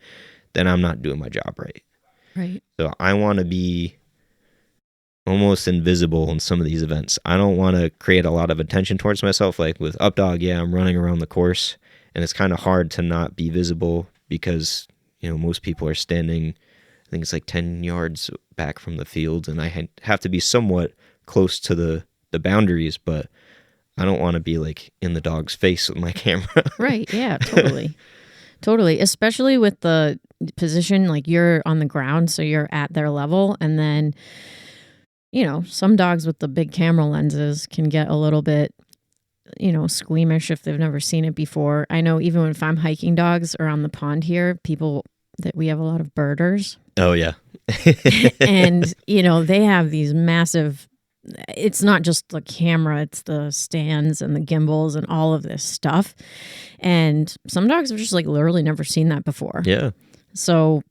then I'm not doing my job right. Right. So I want to be almost invisible in some of these events. I don't want to create a lot of attention towards myself. Like with UpDog, yeah, I'm running around the course, and it's kind of hard to not be visible because, most people are standing, I think it's like 10 yards back from the field, and I have to be somewhat close to the boundaries, but I don't want to be like in the dog's face with my camera. Right. Yeah, totally. Totally. Especially with the position, like you're on the ground, so you're at their level. And then, some dogs with the big camera lenses can get a little bit, squeamish if they've never seen it before. I know even if I'm hiking dogs around the pond here, we have a lot of birders. Oh, yeah. And, they have these massive, it's not just the camera, it's the stands and the gimbals and all of this stuff. And some dogs have just like literally never seen that before. Yeah. So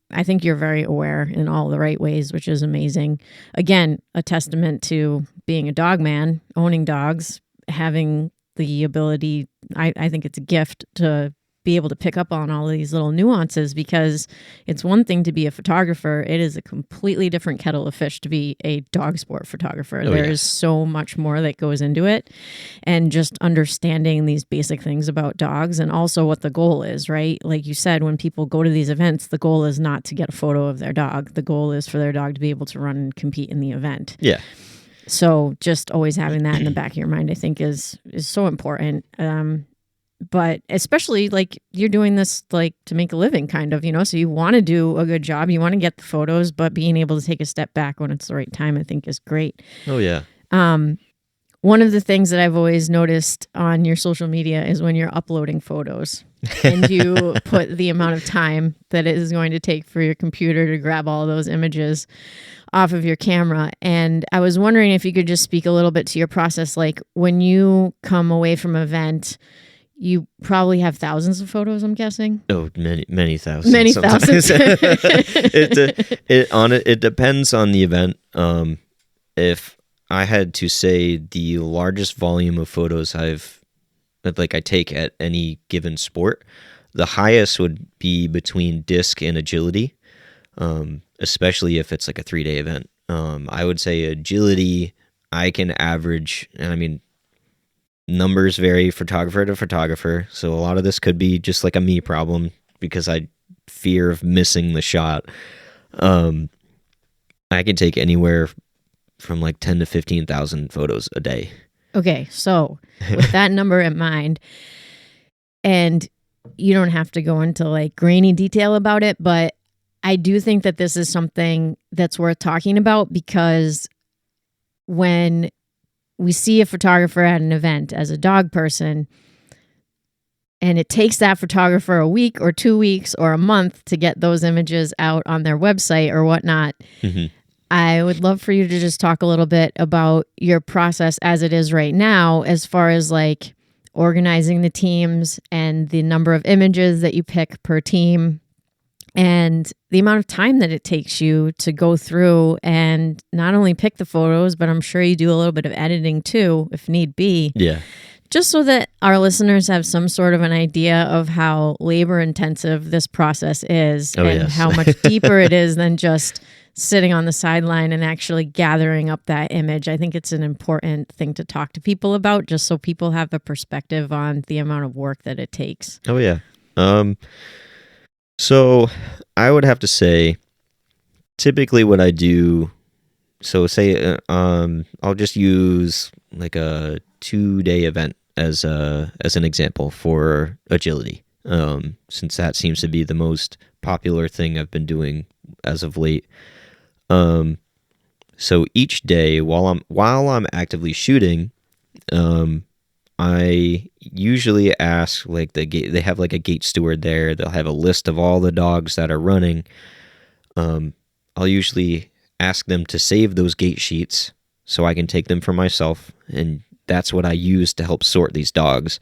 I think you're very aware in all the right ways, which is amazing. Again, a testament to being a dog man, owning dogs, having the ability, I think it's a gift to be able to pick up on all these little nuances, because it's one thing to be a photographer. It is a completely different kettle of fish to be a dog sport photographer. There is so much more that goes into it, and just understanding these basic things about dogs, and also what the goal is, right? Like you said, when people go to these events, the goal is not to get a photo of their dog. The goal is for their dog to be able to run and compete in the event. Yeah. So just always having that in the back of your mind, I think is so important. But especially like you're doing this like to make a living kind of, so you want to do a good job. You want to get the photos, but being able to take a step back when it's the right time, I think is great. Oh, yeah. One of the things that I've always noticed on your social media is when you're uploading photos and you put the amount of time that it is going to take for your computer to grab all of those images off of your camera. And I was wondering if you could just speak a little bit to your process. Like when you come away from an event, you probably have thousands of photos, I'm guessing. Oh, many thousands. Many thousands. It depends on the event. If I had to say the largest volume of photos I take at any given sport, the highest would be between disc and agility, especially if it's like a 3-day event. I would say agility, I can average, and I mean, numbers vary photographer to photographer, so a lot of this could be just like a me problem because I fear of missing the shot. I can take anywhere from like 10 to 15,000 photos a day. Okay, so with that number in mind, and you don't have to go into like grainy detail about it, but I do think that this is something that's worth talking about, because when we see a photographer at an event as a dog person, and it takes that photographer a week or 2 weeks or a month to get those images out on their website or whatnot. Mm-hmm. I would love for you to just talk a little bit about your process as it is right now, as far as like organizing the teams and the number of images that you pick per team, and the amount of time that it takes you to go through and not only pick the photos, but I'm sure you do a little bit of editing too, if need be. Yeah. Just so that our listeners have some sort of an idea of how labor intensive this process is, how much deeper it is than just sitting on the sideline and actually gathering up that image. I think it's an important thing to talk to people about, just so people have a perspective on the amount of work that it takes. Oh, yeah. So I would have to say, typically what I do, so say I'll just use like a 2-day event as an example for agility, since that seems to be the most popular thing I've been doing as of late. So each day while I'm actively shooting, I usually ask like they have like a gate steward there. They'll have a list of all the dogs that are running. I'll usually ask them to save those gate sheets so I can take them for myself, and that's what I use to help sort these dogs.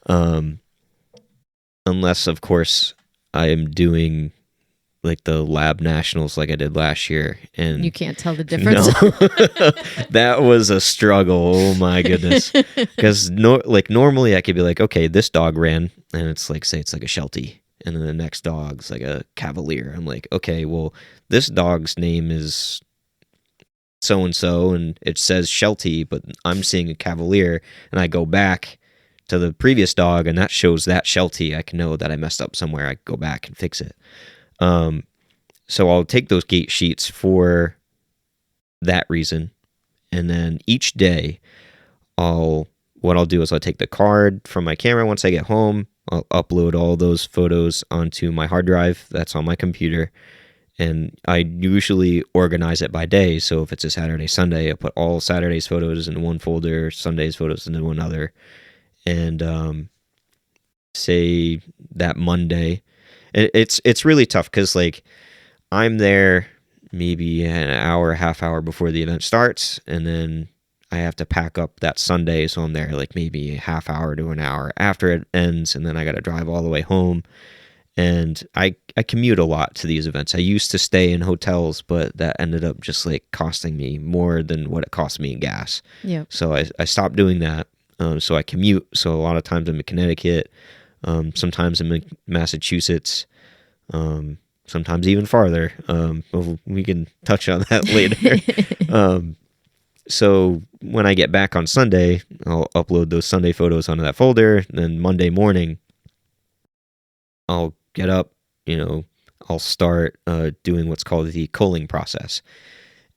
Unless, of course, I am doing like the lab nationals like I did last year, and you can't tell the difference. No, that was a struggle. Oh my goodness! Because normally I could be like, okay, this dog ran, and it's like, say it's like a Sheltie, and then the next dog's like a Cavalier. I'm like, okay, well, this dog's name is so and so, and it says Sheltie, but I'm seeing a Cavalier, and I go back to the previous dog, and that shows that Sheltie. I can know that I messed up somewhere. I go back and fix it. So I'll take those gate sheets for that reason. And then each day what I'll do is I'll take the card from my camera once I get home. I'll upload all those photos onto my hard drive that's on my computer. And I usually organize it by day. So if it's a Saturday, Sunday, I put all Saturday's photos in one folder, Sunday's photos into another. And say that Monday, it's really tough because like I'm there maybe an hour, half hour before the event starts, and then I have to pack up that Sunday, so I'm there like maybe a half hour to an hour after it ends, and then I got to drive all the way home. And I commute a lot to these events. I used to stay in hotels, but that ended up just like costing me more than what it cost me in gas. Yeah. So I stopped doing that. So I commute. So a lot of times I'm in Connecticut, sometimes I'm in Massachusetts, sometimes even farther. We can touch on that later. So when I get back on Sunday, I'll upload those Sunday photos onto that folder. And then Monday morning, I'll get up, I'll start doing what's called the culling process.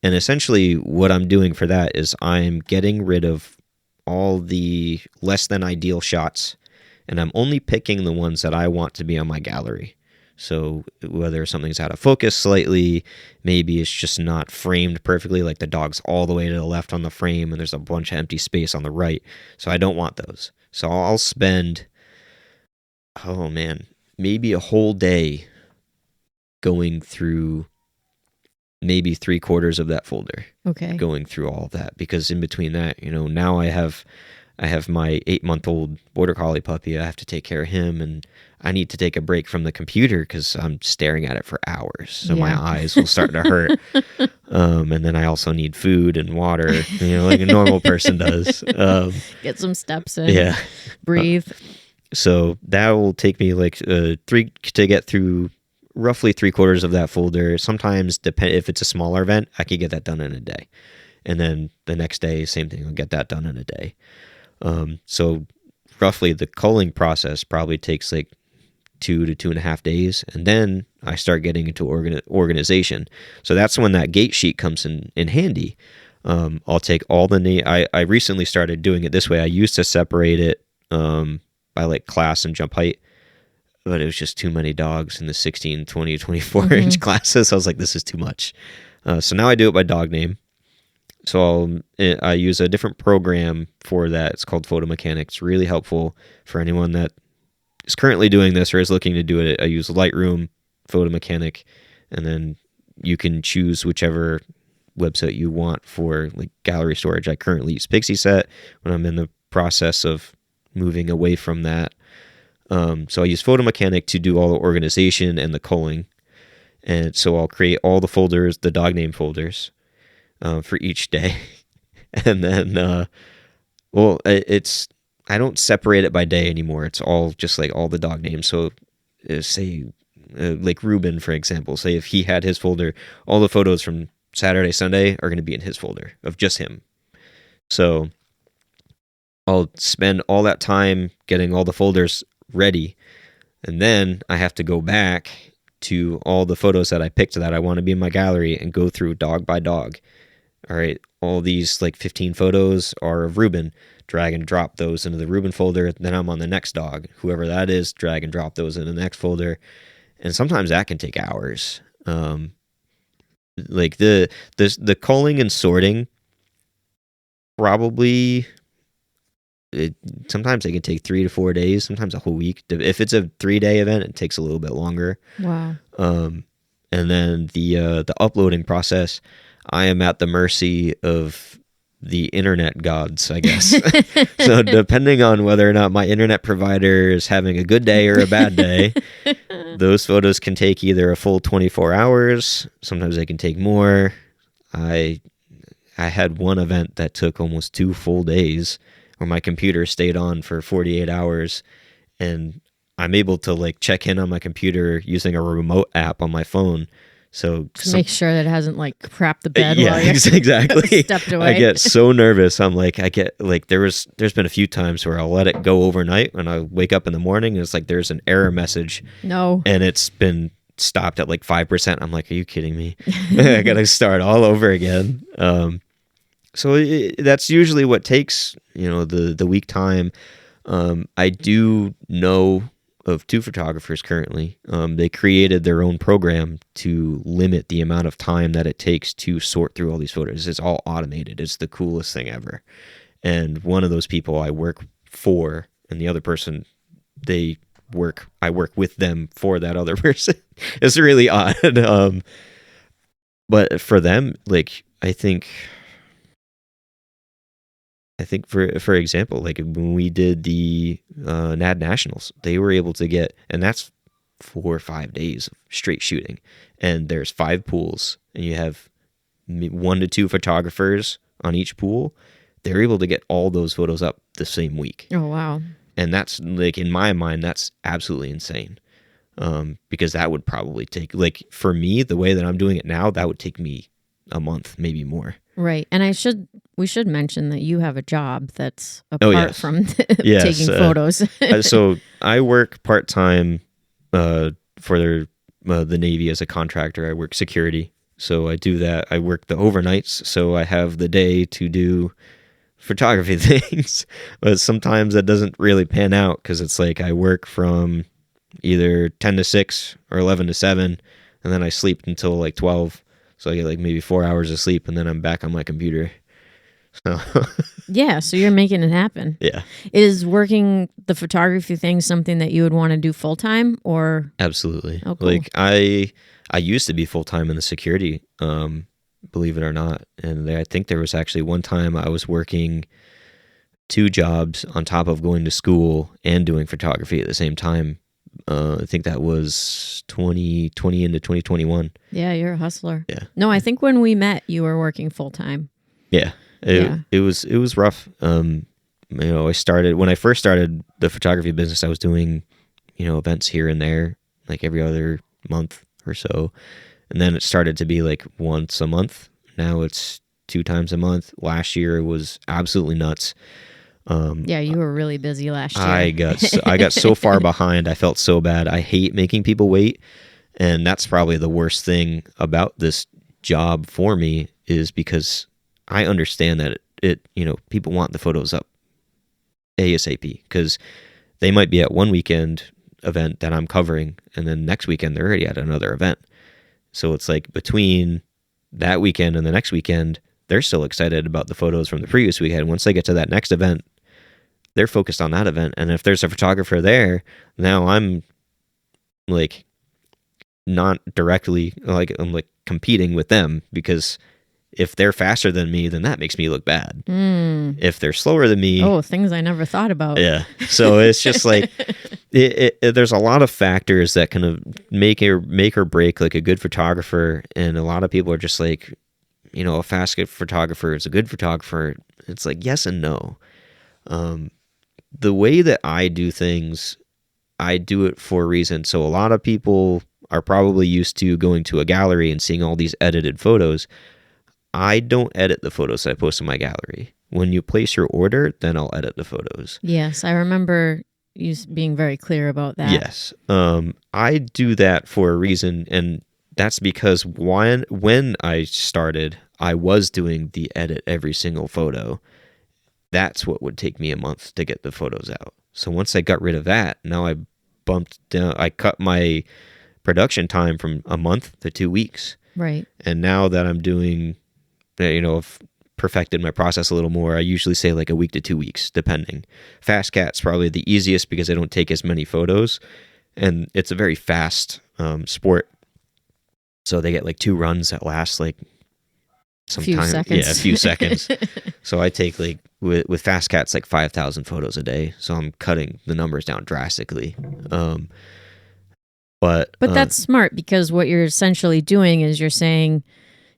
And essentially what I'm doing for that is I'm getting rid of all the less than ideal shots, and I'm only picking the ones that I want to be on my gallery. So whether something's out of focus slightly, maybe it's just not framed perfectly, like the dog's all the way to the left on the frame and there's a bunch of empty space on the right. So I don't want those. So I'll spend, maybe a whole day going through maybe 3/4 of that folder. Okay. Going through all of that, because in between that, now I have my 8-month-old border collie puppy. I have to take care of him, and I need to take a break from the computer because I'm staring at it for hours. So my eyes will start to hurt. And then I also need food and water, like a normal person does. Get some steps in. Yeah. Breathe. So that will take me like to get through roughly 3/4 of that folder. Sometimes, if it's a smaller event, I could get that done in a day. And then the next day, same thing, I'll get that done in a day. So roughly the culling process probably takes like 2 to 2.5 days. And then I start getting into organization. So that's when that gate sheet comes in handy. I'll take all the I recently started doing it this way. I used to separate it by like class and jump height, but it was just too many dogs in the 16, 20, 24 inch classes. I was like, this is too much. So now I do it by dog name. So I use a different program for that. It's called Photo Mechanics. It's really helpful for anyone that is currently doing this or is looking to do it. I use Lightroom, Photo Mechanic, and then you can choose whichever website you want for like gallery storage. I currently use Pixieset when I'm in the process of moving away from that. So I use Photo Mechanic to do all the organization and the culling. And so I'll create all the folders, the dog name folders, for each day. And then, I don't separate it by day anymore. It's all just like all the dog names. So say like Ruben, for example, say if he had his folder, all the photos from Saturday, Sunday are going to be in his folder of just him. So I'll spend all that time getting all the folders ready. And then I have to go back to all the photos that I picked that I want to be in my gallery and go through dog by dog. All right, all these like 15 photos are of Ruben. Drag and drop those into the Ruben folder. Then I'm on the next dog. Whoever that is, drag and drop those in the next folder. And sometimes that can take hours. Like the culling and sorting, probably sometimes it can take 3 to 4 days, sometimes a whole week. If it's a 3-day event, it takes a little bit longer. Wow. And then the uploading process, I am at the mercy of the internet gods, I guess. So depending on whether or not my internet provider is having a good day or a bad day, those photos can take either a full 24 hours. Sometimes they can take more. I had one event that took almost 2 full days where my computer stayed on for 48 hours, and I'm able to like check in on my computer using a remote app on my phone. So to make sure that it hasn't like crapped the bed while you exactly stepped away. I get so nervous. I'm like, there's been a few times where I'll let it go overnight and I wake up in the morning and it's like there's an error message. No. And it's been stopped at like 5%. I'm like, are you kidding me? I gotta start all over again. So that's usually what takes, the week time. I do know of two photographers currently. They created their own program to limit the amount of time that it takes to sort through all these photos. It's all automated. It's the coolest thing ever. And one of those people I work for, and the other person, I work with them for that other person. It's really odd. But for them, like, I think for example, like when we did the NAD Nationals, they were able to get, and that's 4 or 5 days of straight shooting, and there's 5 pools, and you have 1 to 2 photographers on each pool. They're able to get all those photos up the same week. Oh, wow. And that's, like, in my mind, that's absolutely insane. Because that would probably take, like, for me, the way that I'm doing it now, that would take me a month, maybe more. Right. And we should mention that you have a job that's apart from taking photos. So I work part-time for the Navy as a contractor. I work security. So I do that. I work the overnights, so I have the day to do photography things. But sometimes that doesn't really pan out because it's like I work from either 10 to 6 or 11 to 7, and then I sleep until like 12. So I get like maybe 4 hours of sleep, and then I'm back on my computer. So yeah, so you're making it happen. Yeah. Is working the photography thing something that you would want to do full time, or? Absolutely. Oh, cool. Like I used to be full time in the security, believe it or not. And I think there was actually one time I was working 2 jobs on top of going to school and doing photography at the same time. I think that was 2020 into 2021. Yeah, you're a hustler. Yeah. No, I think when we met, you were working full time. Yeah. It was rough. I started, when I first started the photography business, I was doing, events here and there, like every other month or so. And then it started to be like once a month. Now it's 2 times a month. Last year it was absolutely nuts. Yeah, you were really busy last year. I got so far behind. I felt so bad. I hate making people wait. And that's probably the worst thing about this job for me, is because I understand that people want the photos up ASAP, because they might be at one weekend event that I'm covering, and then next weekend they're already at another event. So it's like between that weekend and the next weekend, they're still excited about the photos from the previous weekend. Once they get to that next event, they're focused on that event. And if there's a photographer there, now I'm like not directly, like I'm like competing with them, because if they're faster than me, then that makes me look bad. If they're slower than me... Oh, things I never thought about. Yeah. So it's just like, there's a lot of factors that kind of make or break like a good photographer. And a lot of people are just like, a fast good photographer is a good photographer. It's like, yes and no. The way that I do things, I do it for a reason. So a lot of people are probably used to going to a gallery and seeing all these edited photos. I don't edit the photos that I post in my gallery. When you place your order, then I'll edit the photos. Yes, I remember you being very clear about that. Yes. I do that for a reason, and that's because when I started, I was doing the edit every single photo. That's what would take me a month to get the photos out. So once I got rid of that, now I cut my production time from a month to 2 weeks. Right. And now that I'm doing, I've perfected my process a little more, I usually say like a week to 2 weeks, depending. Fast Cat's probably the easiest because I don't take as many photos, and it's a very fast sport. So they get like 2 runs that last like some few time. Seconds. Yeah, a few seconds. So I take like with Fast Cats like 5,000 photos a day. So I'm cutting the numbers down drastically. But that's smart, because what you're essentially doing is you're saying,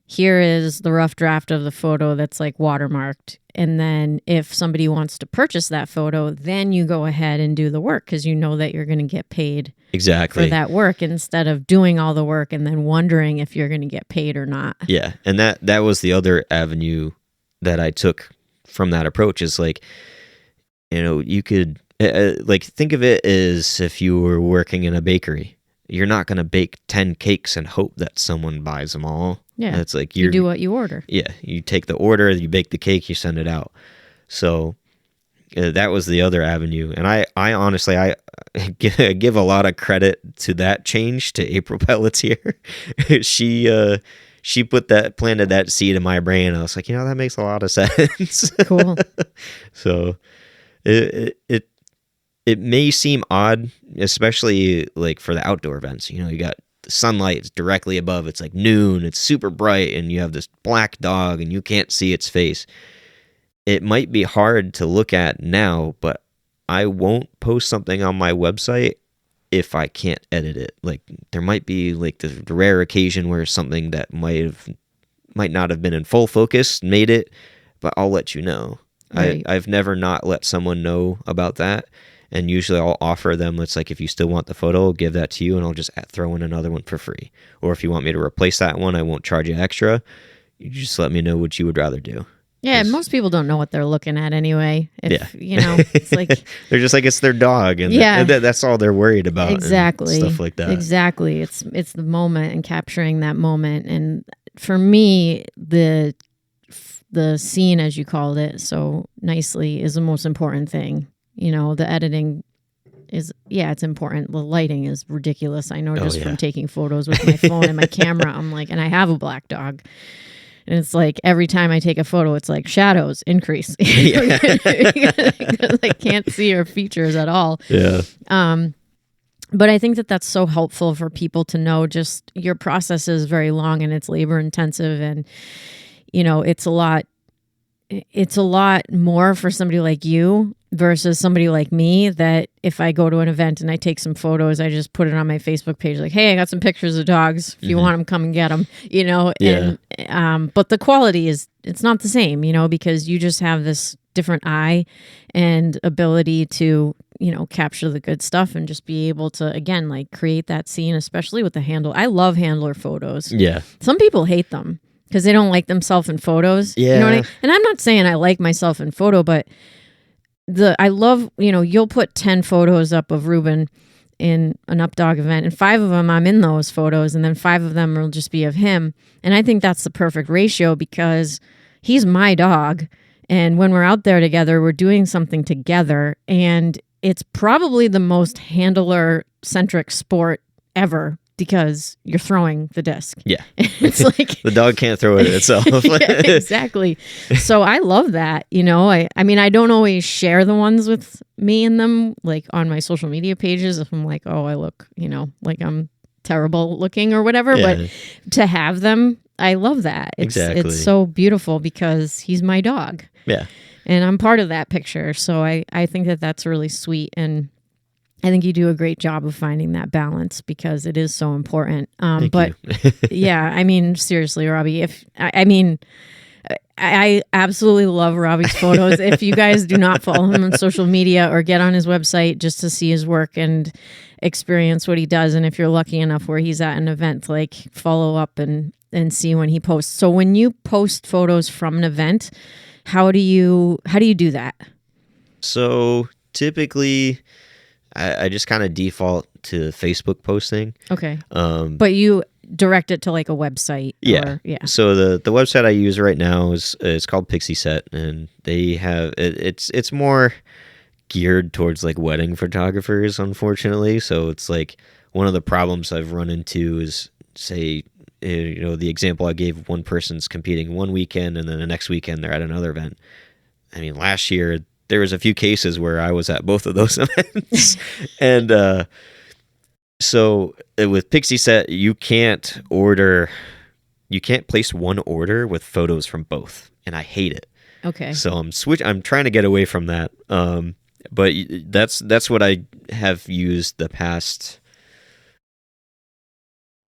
here is the rough draft of the photo that's like watermarked. And then if somebody wants to purchase that photo, then you go ahead and do the work, because you know that you're going to get paid exactly for that work, instead of doing all the work and then wondering if you're going to get paid or not. Yeah. And that was the other avenue that I took from that approach, is like, you could like think of it as if you were working in a bakery. You're not going to bake 10 cakes and hope that someone buys them all. Yeah. It's like you do what you order. Yeah, you take the order, you bake the cake, you send it out. So that was the other avenue. And I honestly, I give a lot of credit to that change to April Pelletier. She planted that seed in my brain. I was like, that makes a lot of sense. Cool. So it may seem odd, especially like for the outdoor events. You got the sunlight directly above. It's like noon. It's super bright, and you have this black dog, and you can't see its face. It might be hard to look at now, but I won't post something on my website if I can't edit it. Like, there might be like the rare occasion where something that might not have been in full focus made it, but I'll let you know. Right. I've never not let someone know about that. And usually I'll offer them, it's like, if you still want the photo, I'll give that to you, and I'll just throw in another one for free. Or if you want me to replace that one, I won't charge you extra. You just let me know what you would rather do. Yeah, most people don't know what they're looking at anyway. It's like... They're just like, it's their dog, and that's all they're worried about. Exactly. And stuff like that. Exactly. It's the moment and capturing that moment. And for me, the scene, as you called it so nicely, is the most important thing. The editing is, it's important. The lighting is ridiculous. I know from taking photos with my phone and my camera. I'm like, and I have a black dog. And it's like every time I take a photo, it's like shadows increase. Because I can't see your features at all. Yeah. But I think that that's so helpful for people to know. Just your process is very long and it's labor intensive, and it's a lot more for somebody like you versus somebody like me, that if I go to an event and I take some photos, I just put it on my Facebook page like, hey, I got some pictures of dogs. If you want them, come and get them, Yeah. And, but the quality it's not the same, because you just have this different eye and ability to, capture the good stuff and just be able to, again, like create that scene, especially with the handle. I love handler photos. Yeah. Some people hate them because they don't like themselves in photos. Yeah. You know what I mean? And I'm not saying I like myself in photo, but I love, you'll put 10 photos up of Ruben in an UpDog event, and 5 of them I'm in those photos, and then 5 of them will just be of him. And I think that's the perfect ratio because he's my dog. And when we're out there together, we're doing something together. And it's probably the most handler-centric sport ever because you're throwing the disc. Yeah. It's like... the dog can't throw it itself. Yeah, exactly. So I love that. I mean, I don't always share the ones with me in them, like on my social media pages, if I'm like, oh, I look, like I'm terrible looking or whatever. Yeah. But to have them, I love that. Exactly. It's so beautiful because he's my dog. Yeah. And I'm part of that picture. So I think that that's really sweet. And I think you do a great job of finding that balance because it is so important. But yeah, I mean, seriously, Robby, I absolutely love Robby's photos. If you guys do not follow him on social media or get on his website just to see his work and experience what he does, and if you're lucky enough where he's at an event, like follow up and see when he posts. So when you post photos from an event, how do you do that? So typically, I just kind of default to Facebook posting. Okay. But you direct it to like a website. Yeah. Yeah. So the website I use right now is called Pixie Set, and they have it's more geared towards like wedding photographers, unfortunately. So it's like one of the problems I've run into is, say, the example I gave, one person's competing one weekend and then the next weekend they're at another event. I mean, last year there was a few cases where I was at both of those events. And so with Pixie Set, you can't place one order with photos from both. And I hate it. Okay. So I'm trying to get away from that. But that's what I have used the past,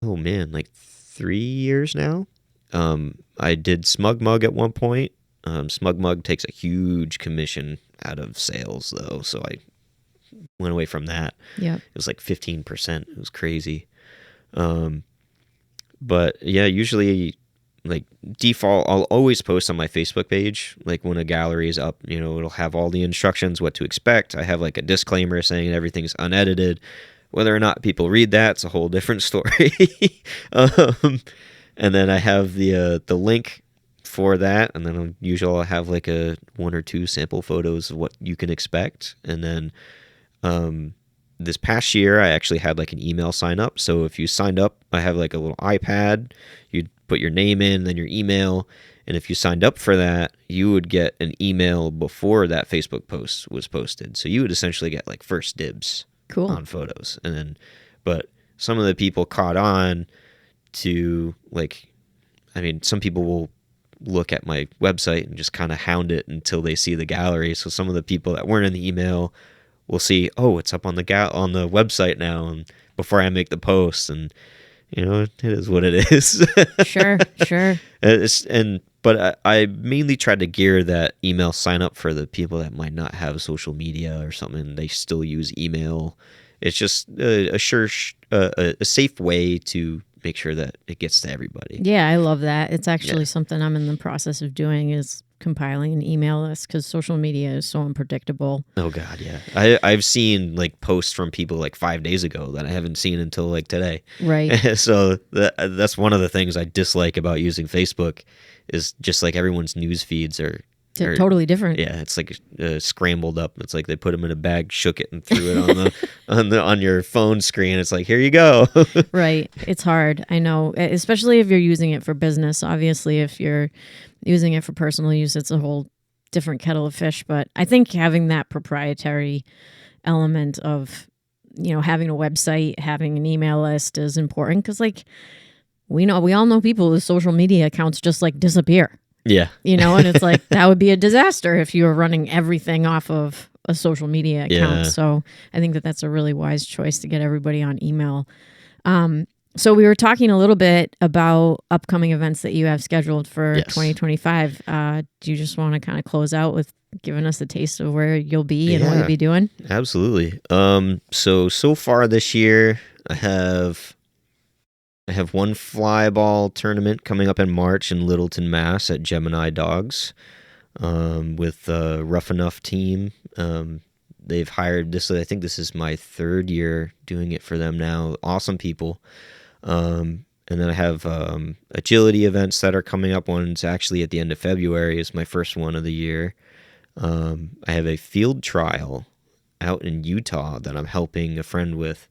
like 3 years now. I did Smug Mug at one point. Smug Mug takes a huge commission out of sales, though, so I went away from that. Yeah, it was like 15%. It was crazy. But yeah, usually like default, I'll always post on my Facebook page. Like when a gallery is up, it'll have all the instructions, what to expect. I have like a disclaimer saying everything's unedited. Whether or not people read that, it's a whole different story. And then I have the link for that, and then usually I'll have like a 1 or 2 sample photos of what you can expect. And then this past year I actually had like an email sign up. So if you signed up, I have like a little iPad. You'd put your name in, then your email, and if you signed up for that, you would get an email before that Facebook post was posted. So you would essentially get like first dibs on photos. And then, but some of the people caught on to like, I mean, some people will look at my website and just kind of hound it until they see the gallery. So some of the people that weren't in the email will see, oh, it's up on the on the website now, and before I make the post, and it is what it is. Sure. But I mainly tried to gear that email sign up for the people that might not have social media or something. They still use email. It's just a safe way to make sure that it gets to everybody. Yeah, I love that. It's actually something I'm in the process of doing, is compiling an email list, because social media is so unpredictable. Oh God, yeah. I've seen like posts from people like 5 days ago that I haven't seen until like today. Right. So that's one of the things I dislike about using Facebook, is just like everyone's news feeds are totally different. Yeah, it's like scrambled up. It's like they put them in a bag, shook it, and threw it on your phone screen. It's like, here you go. Right. It's hard. I know, especially if you're using it for business. Obviously, if you're using it for personal use, it's a whole different kettle of fish. But I think having that proprietary element of, having a website, having an email list is important, because like we all know people whose social media accounts just like disappear. Yeah. And it's like, that would be a disaster if you were running everything off of a social media account. Yeah. So I think that that's a really wise choice to get everybody on email. So we were talking a little bit about upcoming events that you have scheduled for 2025. Do you just want to kind of close out with giving us a taste of where you'll be and what you'll be doing? Absolutely. So far this year, I have one fly ball tournament coming up in March in Littleton, Mass. at Gemini Dogs with a Rough Enough team. They've hired this. I think this is my 3rd year doing it for them now. Awesome people. And then I have agility events that are coming up. One's actually at the end of February, is my first one of the year. I have a field trial out in Utah that I'm helping a friend with.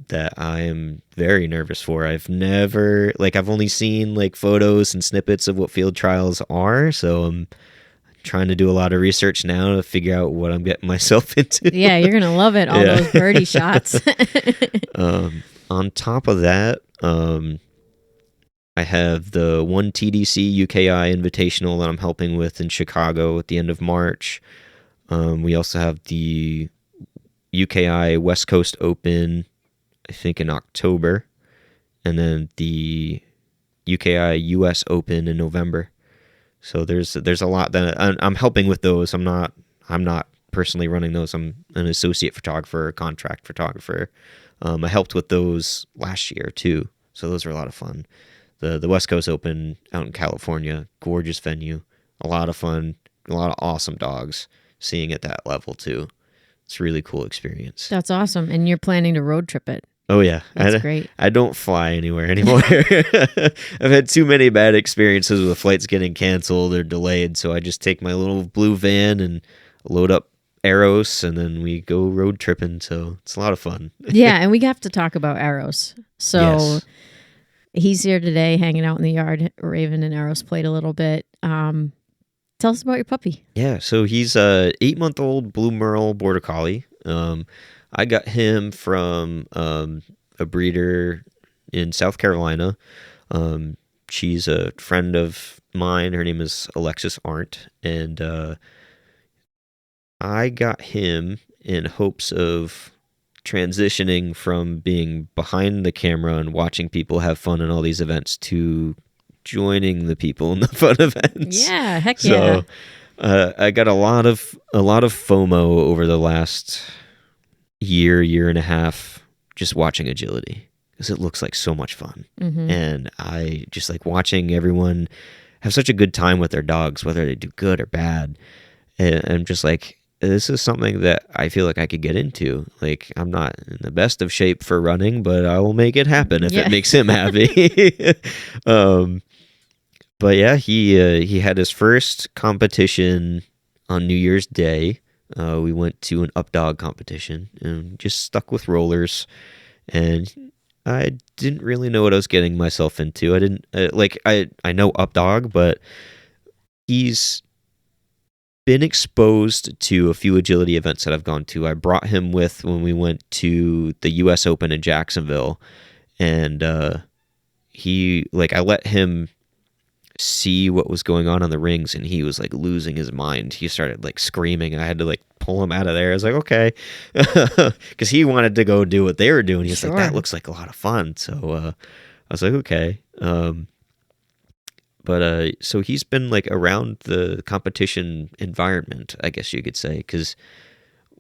That I am very nervous for. I've only seen like photos and snippets of what field trials are, so I'm trying to do a lot of research now to figure out what I'm getting myself into. Yeah, you're gonna love it. All those birdie shots. On top of that, I have the one TDC UKI Invitational that I'm helping with in Chicago at the end of March. We also have the UKI West Coast Open, I think in October, and then the UKI US Open in November. So there's a lot that I'm helping with those. I'm not personally running those. I'm an associate photographer, contract photographer. I helped with those last year too, so those are a lot of fun. The West Coast Open out in California, gorgeous venue, a lot of fun, a lot of awesome dogs. Seeing at that level too, it's a really cool experience. That's awesome, and you're planning to road trip it. Oh yeah, that's great. I don't fly anywhere anymore. I've had too many bad experiences with flights getting canceled or delayed, so I just take my little blue van and load up Eros, and then we go road tripping. So it's a lot of fun. Yeah, and we have to talk about Eros. So he's here today, hanging out in the yard. Raven and Eros played a little bit. Tell us about your puppy. Yeah, so he's a 8-month-old Blue Merle Border Collie. I got him from a breeder in South Carolina. She's a friend of mine. Her name is Alexis Arndt, and I got him in hopes of transitioning from being behind the camera and watching people have fun in all these events to joining the people in the fun events. Yeah, heck yeah. So I got a lot of FOMO over the last year and a half just watching agility, because it looks like so much fun. Mm-hmm. And I just like watching everyone have such a good time with their dogs, whether they do good or bad. And I'm just like, this is something that I feel like I could get into. Like, I'm not in the best of shape for running, but I will make it happen if it makes him happy. But yeah, he had his first competition on New Year's Day. We went to an UpDog competition and just stuck with rollers, and I didn't really know what I was getting myself into. I didn't I know UpDog, but he's been exposed to a few agility events that I've gone to. I brought him with when we went to the US Open in Jacksonville, and I let him see what was going on the rings, and he was like losing his mind. He started like screaming, and I had to like pull him out of there. I was like, okay, because he wanted to go do what they were doing. He's like, that looks like a lot of fun. So I was like, okay. But so he's been like around the competition environment, I guess you could say, because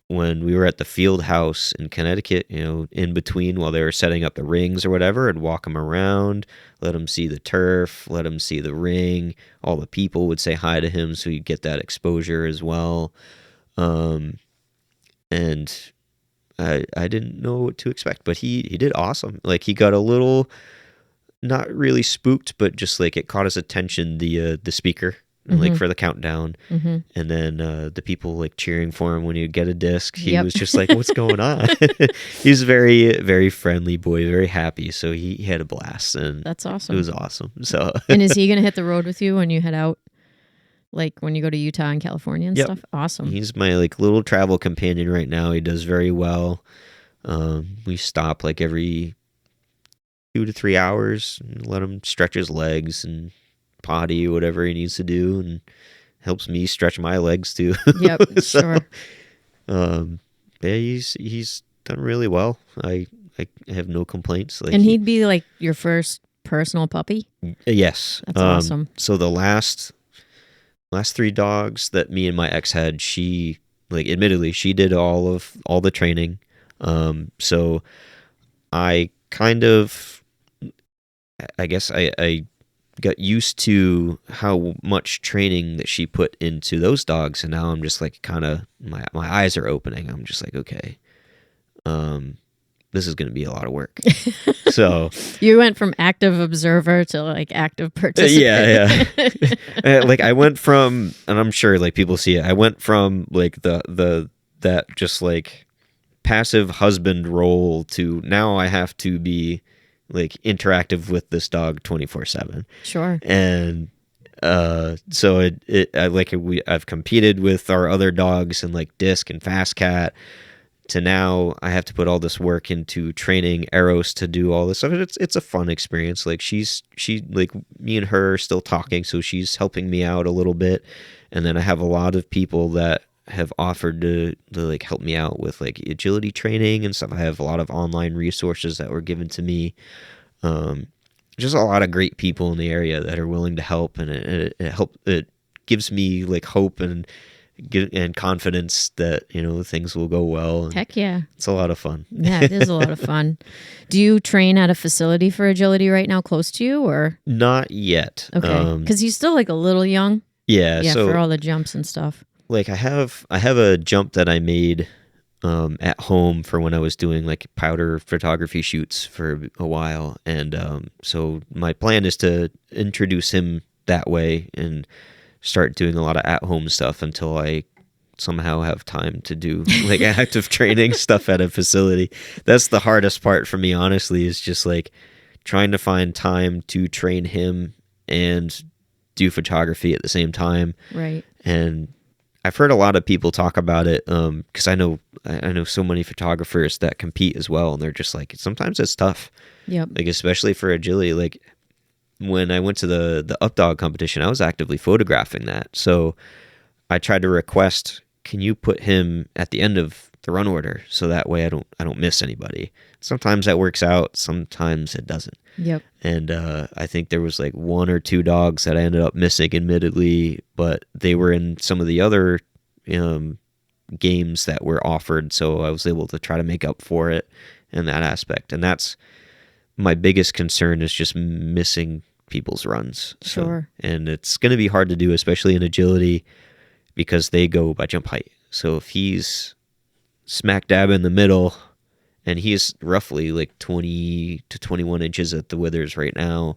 when we were at the field house in Connecticut, in between while they were setting up the rings or whatever, I'd walk him around, let him see the turf, let him see the ring. All the people would say hi to him, so you'd get that exposure as well. And I didn't know what to expect, but he did awesome. Like, he got a little, not really spooked, but just like it caught his attention, the speaker, like for the countdown, and then the people like cheering for him when you get a disc. He was just like, what's going on? He's a very, very friendly boy, very happy. So he had a blast, and that's awesome. It was awesome. So and is he going to hit the road with you when you head out? Like when you go to Utah and California and stuff? Awesome. He's my like little travel companion right now. He does very well. We stop like every 2 to 3 hours and let him stretch his legs and potty, whatever he needs to do, and helps me stretch my legs too. Yep, so, sure. Yeah, he's done really well. I have no complaints. Like, and he'd be like your first personal puppy? Yes. That's awesome. So the last 3 dogs that me and my ex had, she, like, admittedly, she did all the training. So I kind of, I guess I got used to how much training that she put into those dogs, and now I'm just like kind of my eyes are opening. I'm just like, okay, this is going to be a lot of work. So you went from active observer to like active participant. Yeah. Like I went from, and I'm sure like people see it, I went from like that just like passive husband role to now I have to be like interactive with this dog 24/7. Sure. And so I've competed with our other dogs and like Disc and Fast Cat, to now I have to put all this work into training Eros to do all this stuff. It's a fun experience. Like she like me and her are still talking, so she's helping me out a little bit, and then I have a lot of people that have offered to like help me out with like agility training and stuff. I have a lot of online resources that were given to me. Just a lot of great people in the area that are willing to help, and it gives me like hope and confidence that things will go well. Heck yeah, it's a lot of fun. Yeah, it is a lot of fun. Do you train at a facility for agility right now close to you, or not yet? Okay, because he's still like a little young. Yeah, so for all the jumps and stuff. Like I have a jump that I made at home for when I was doing like powder photography shoots for a while, and so my plan is to introduce him that way and start doing a lot of at-home stuff until I somehow have time to do like active training stuff at a facility. That's the hardest part for me, honestly, is just like trying to find time to train him and do photography at the same time. Right. And I've heard a lot of people talk about it because I know so many photographers that compete as well, and they're just like, sometimes it's tough. Yep. Like especially for agility. Like when I went to the UpDog competition, I was actively photographing that. So I tried to request, can you put him at the end of the run order so that way I don't miss anybody. Sometimes that works out, sometimes it doesn't. Yep. And I think there was like 1 or 2 dogs that I ended up missing, admittedly, but they were in some of the other games that were offered, so I was able to try to make up for it in that aspect. And that's my biggest concern, is just missing people's runs. Sure. And it's going to be hard to do, especially in agility, because they go by jump height. So if he's smack dab in the middle, and he's roughly like 20 to 21 inches at the withers right now,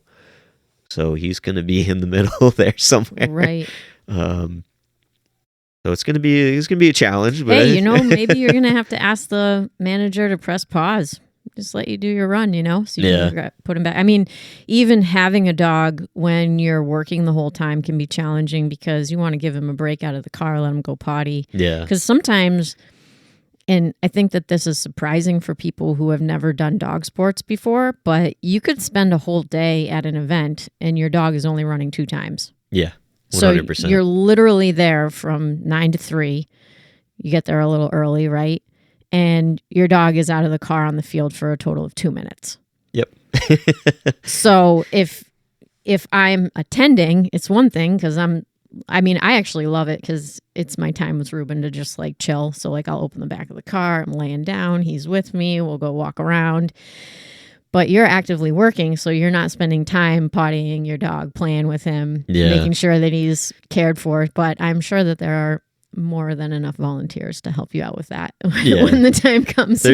so he's going to be in the middle there somewhere. Right. So it's gonna be a challenge. But hey, maybe you're gonna have to ask the manager to press pause, just let you do your run, so you can put him back. I mean, even having a dog when you're working the whole time can be challenging because you want to give him a break out of the car, let him go potty. Yeah. Because sometimes, and I think that this is surprising for people who have never done dog sports before, but you could spend a whole day at an event and your dog is only running 2 times. Yeah. 100%. So you're literally there from 9 to 3. You get there a little early, right? And your dog is out of the car on the field for a total of 2 minutes. Yep. So if I'm attending, it's one thing because I actually love it because it's my time with Ruben to just like chill. So like I'll open the back of the car, I'm laying down, he's with me, we'll go walk around. But you're actively working, so you're not spending time pottying your dog, playing with him, making sure that he's cared for. But I'm sure that there are more than enough volunteers to help you out with that when the time comes.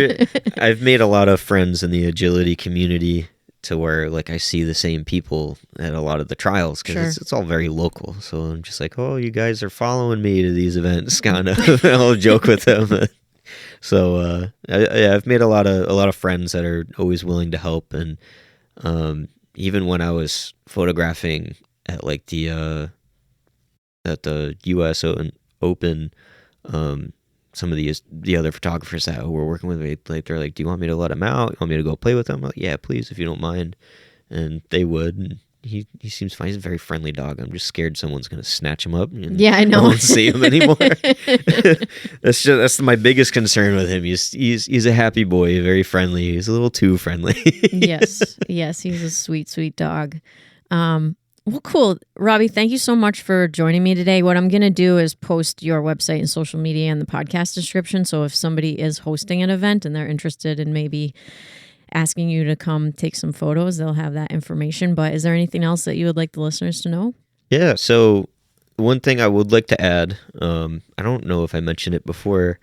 I've made a lot of friends in the agility community to where like I see the same people at a lot of the trials because it's all very local. So I'm just like, oh, you guys are following me to these events, kind of. I'll joke with them. So I've made a lot of friends that are always willing to help, and even when I was photographing at like the US Open, some of the other photographers that were working with me, like they're like, "Do you want me to let him out? You want me to go play with him?" I'm like, "Yeah, please, if you don't mind." And they would. And he seems fine. He's a very friendly dog. I'm just scared someone's gonna snatch him up. And I know. I won't see him anymore. That's my biggest concern with him. He's a happy boy, very friendly. He's a little too friendly. Yes, he's a sweet dog. Well, cool. Robby, thank you so much for joining me today. What I'm going to do is post your website and social media in the podcast description. So if somebody is hosting an event and they're interested in maybe asking you to come take some photos, they'll have that information. But is there anything else that you would like the listeners to know? Yeah. So one thing I would like to add, I don't know if I mentioned it before.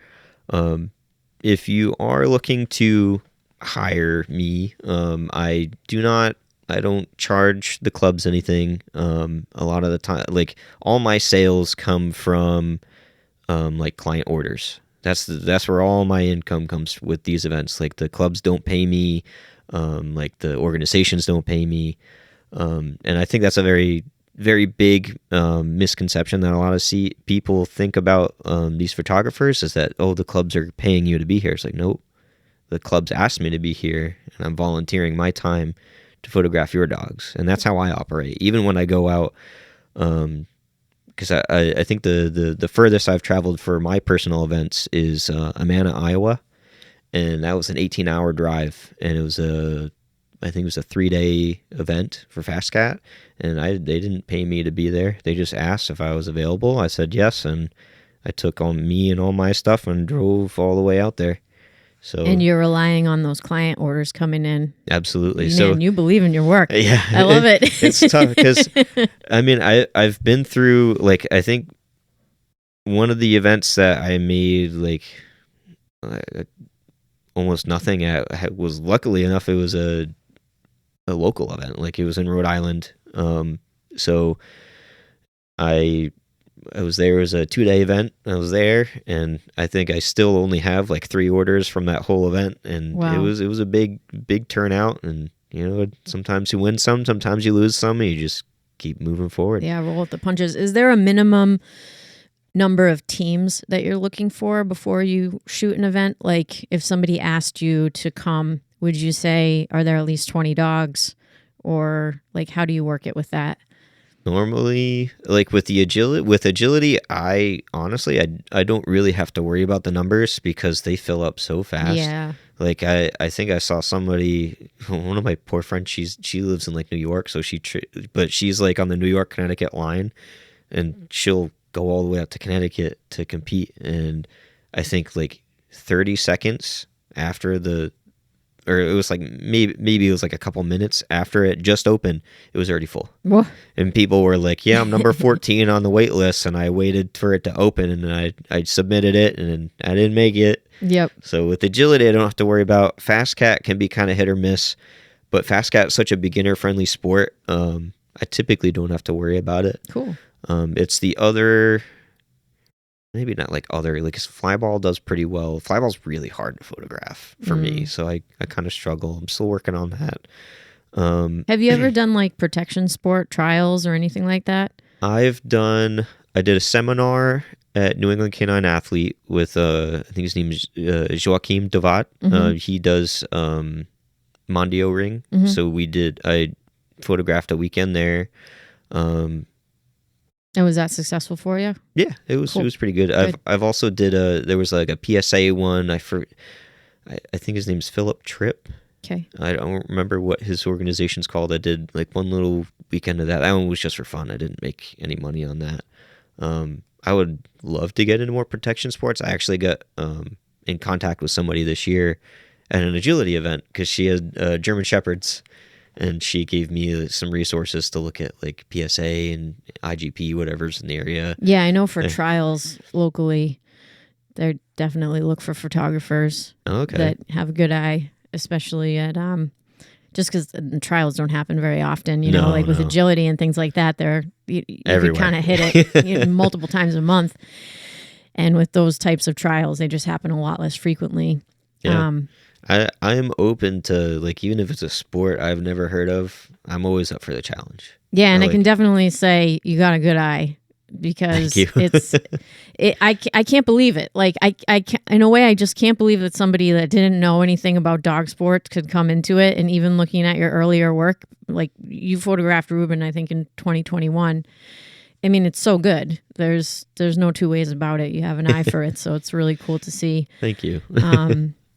If you are looking to hire me, I don't charge the clubs anything. A lot of the time, like all my sales come from like client orders. That's where all my income comes with these events. Like the clubs don't pay me, like the organizations don't pay me, and I think that's a very, very big misconception that a lot of people think about these photographers is that, oh, the clubs are paying you to be here. It's like, nope, the clubs asked me to be here, and I'm volunteering my time to photograph your dogs. And that's how I operate. Even when I go out, because I think the furthest I've traveled for my personal events is Amana, Iowa. And that was an 18-hour drive. And it was I think it was a 3-day event for Fast Cat. And they didn't pay me to be there. They just asked if I was available. I said yes. And I took on me and all my stuff and drove all the way out there. So, and you're relying on those client orders coming in. Absolutely. Man, so you believe in your work. Yeah, I love it. It's tough because, I mean, I've been through, like, I think one of the events that I made, like, almost nothing at was, luckily enough, it was a local event. Like, it was in Rhode Island. So I was there. It was a 2-day event. I was there, and I think I still only have like 3 orders from that whole event. And wow. it was a big turnout. And sometimes you win some, sometimes you lose some, and you just keep moving forward. Yeah, roll with the punches. Is there a minimum number of teams that you're looking for before you shoot an event? Like, if somebody asked you to come, would you say, are there at least 20 dogs, or like, how do you work it with that? Normally, like with agility, I honestly, I don't really have to worry about the numbers because they fill up so fast. Yeah. Like I think I saw somebody, one of my poor friends, she lives in like New York, so but she's like on the New York Connecticut line, and she'll go all the way out to Connecticut to compete. And I think like 30 seconds after the or it was like maybe it was like a couple minutes after it just opened, it was already full. Whoa. And people were like, yeah, I'm number 14 on the wait list, and I waited for it to open, and then I submitted it, and I didn't make it. Yep. So with agility, I don't have to worry about. Fast cat can be kind of hit or miss, but fast cat is such a beginner-friendly sport. I typically don't have to worry about it. Cool. It's the other, maybe not like other, like flyball does pretty well. Flyball's really hard to photograph for me, so I kind of struggle. I'm still working on that. Have you ever done like protection sport trials or anything like that? I did a seminar at New England Canine Athlete with, I think his name is Joachim Devat. He does Mondio ring. So I photographed a weekend there. And was that successful for you? Yeah, it was. Cool. It was pretty good. I've also there was like a PSA one. I think his name's Philip Tripp. Okay. I don't remember what his organization's called. I did like one little weekend of that. That one was just for fun. I didn't make any money on that. I would love to get into more protection sports. I actually got in contact with somebody this year at an agility event because she had German Shepherds, and she gave me some resources to look at like PSA and IGP, whatever's in the area. Yeah, I know for trials locally, they definitely look for photographers that have a good eye, especially at just because trials don't happen very often, you know, like with agility and things like that. You can kind of hit it multiple times a month, and with those types of trials, they just happen a lot less frequently. Yeah. I am open to, like, even if it's a sport I've never heard of, I'm always up for the challenge. Yeah, and I can definitely say you got a good eye, because I can't believe it. Like I in a way, I just can't believe that somebody that didn't know anything about dog sports could come into it. And even looking at your earlier work, like you photographed Ruben, I think in 2021. I mean, it's so good. There's no two ways about it. You have an eye for it, so it's really cool to see. Thank you.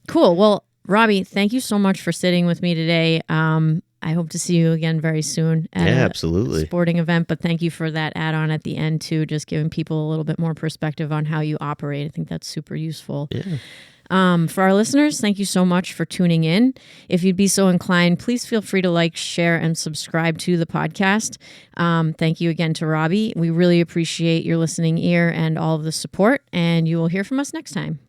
Cool. Well, Robby, thank you so much for sitting with me today. I hope to see you again very soon at absolutely. A sporting event. But thank you for that add-on at the end too, just giving people a little bit more perspective on how you operate. I think that's super useful. Yeah. For our listeners, thank you so much for tuning in. If you'd be so inclined, please feel free to like, share, and subscribe to the podcast. Thank you again to Robby. We really appreciate your listening ear and all of the support, and you will hear from us next time.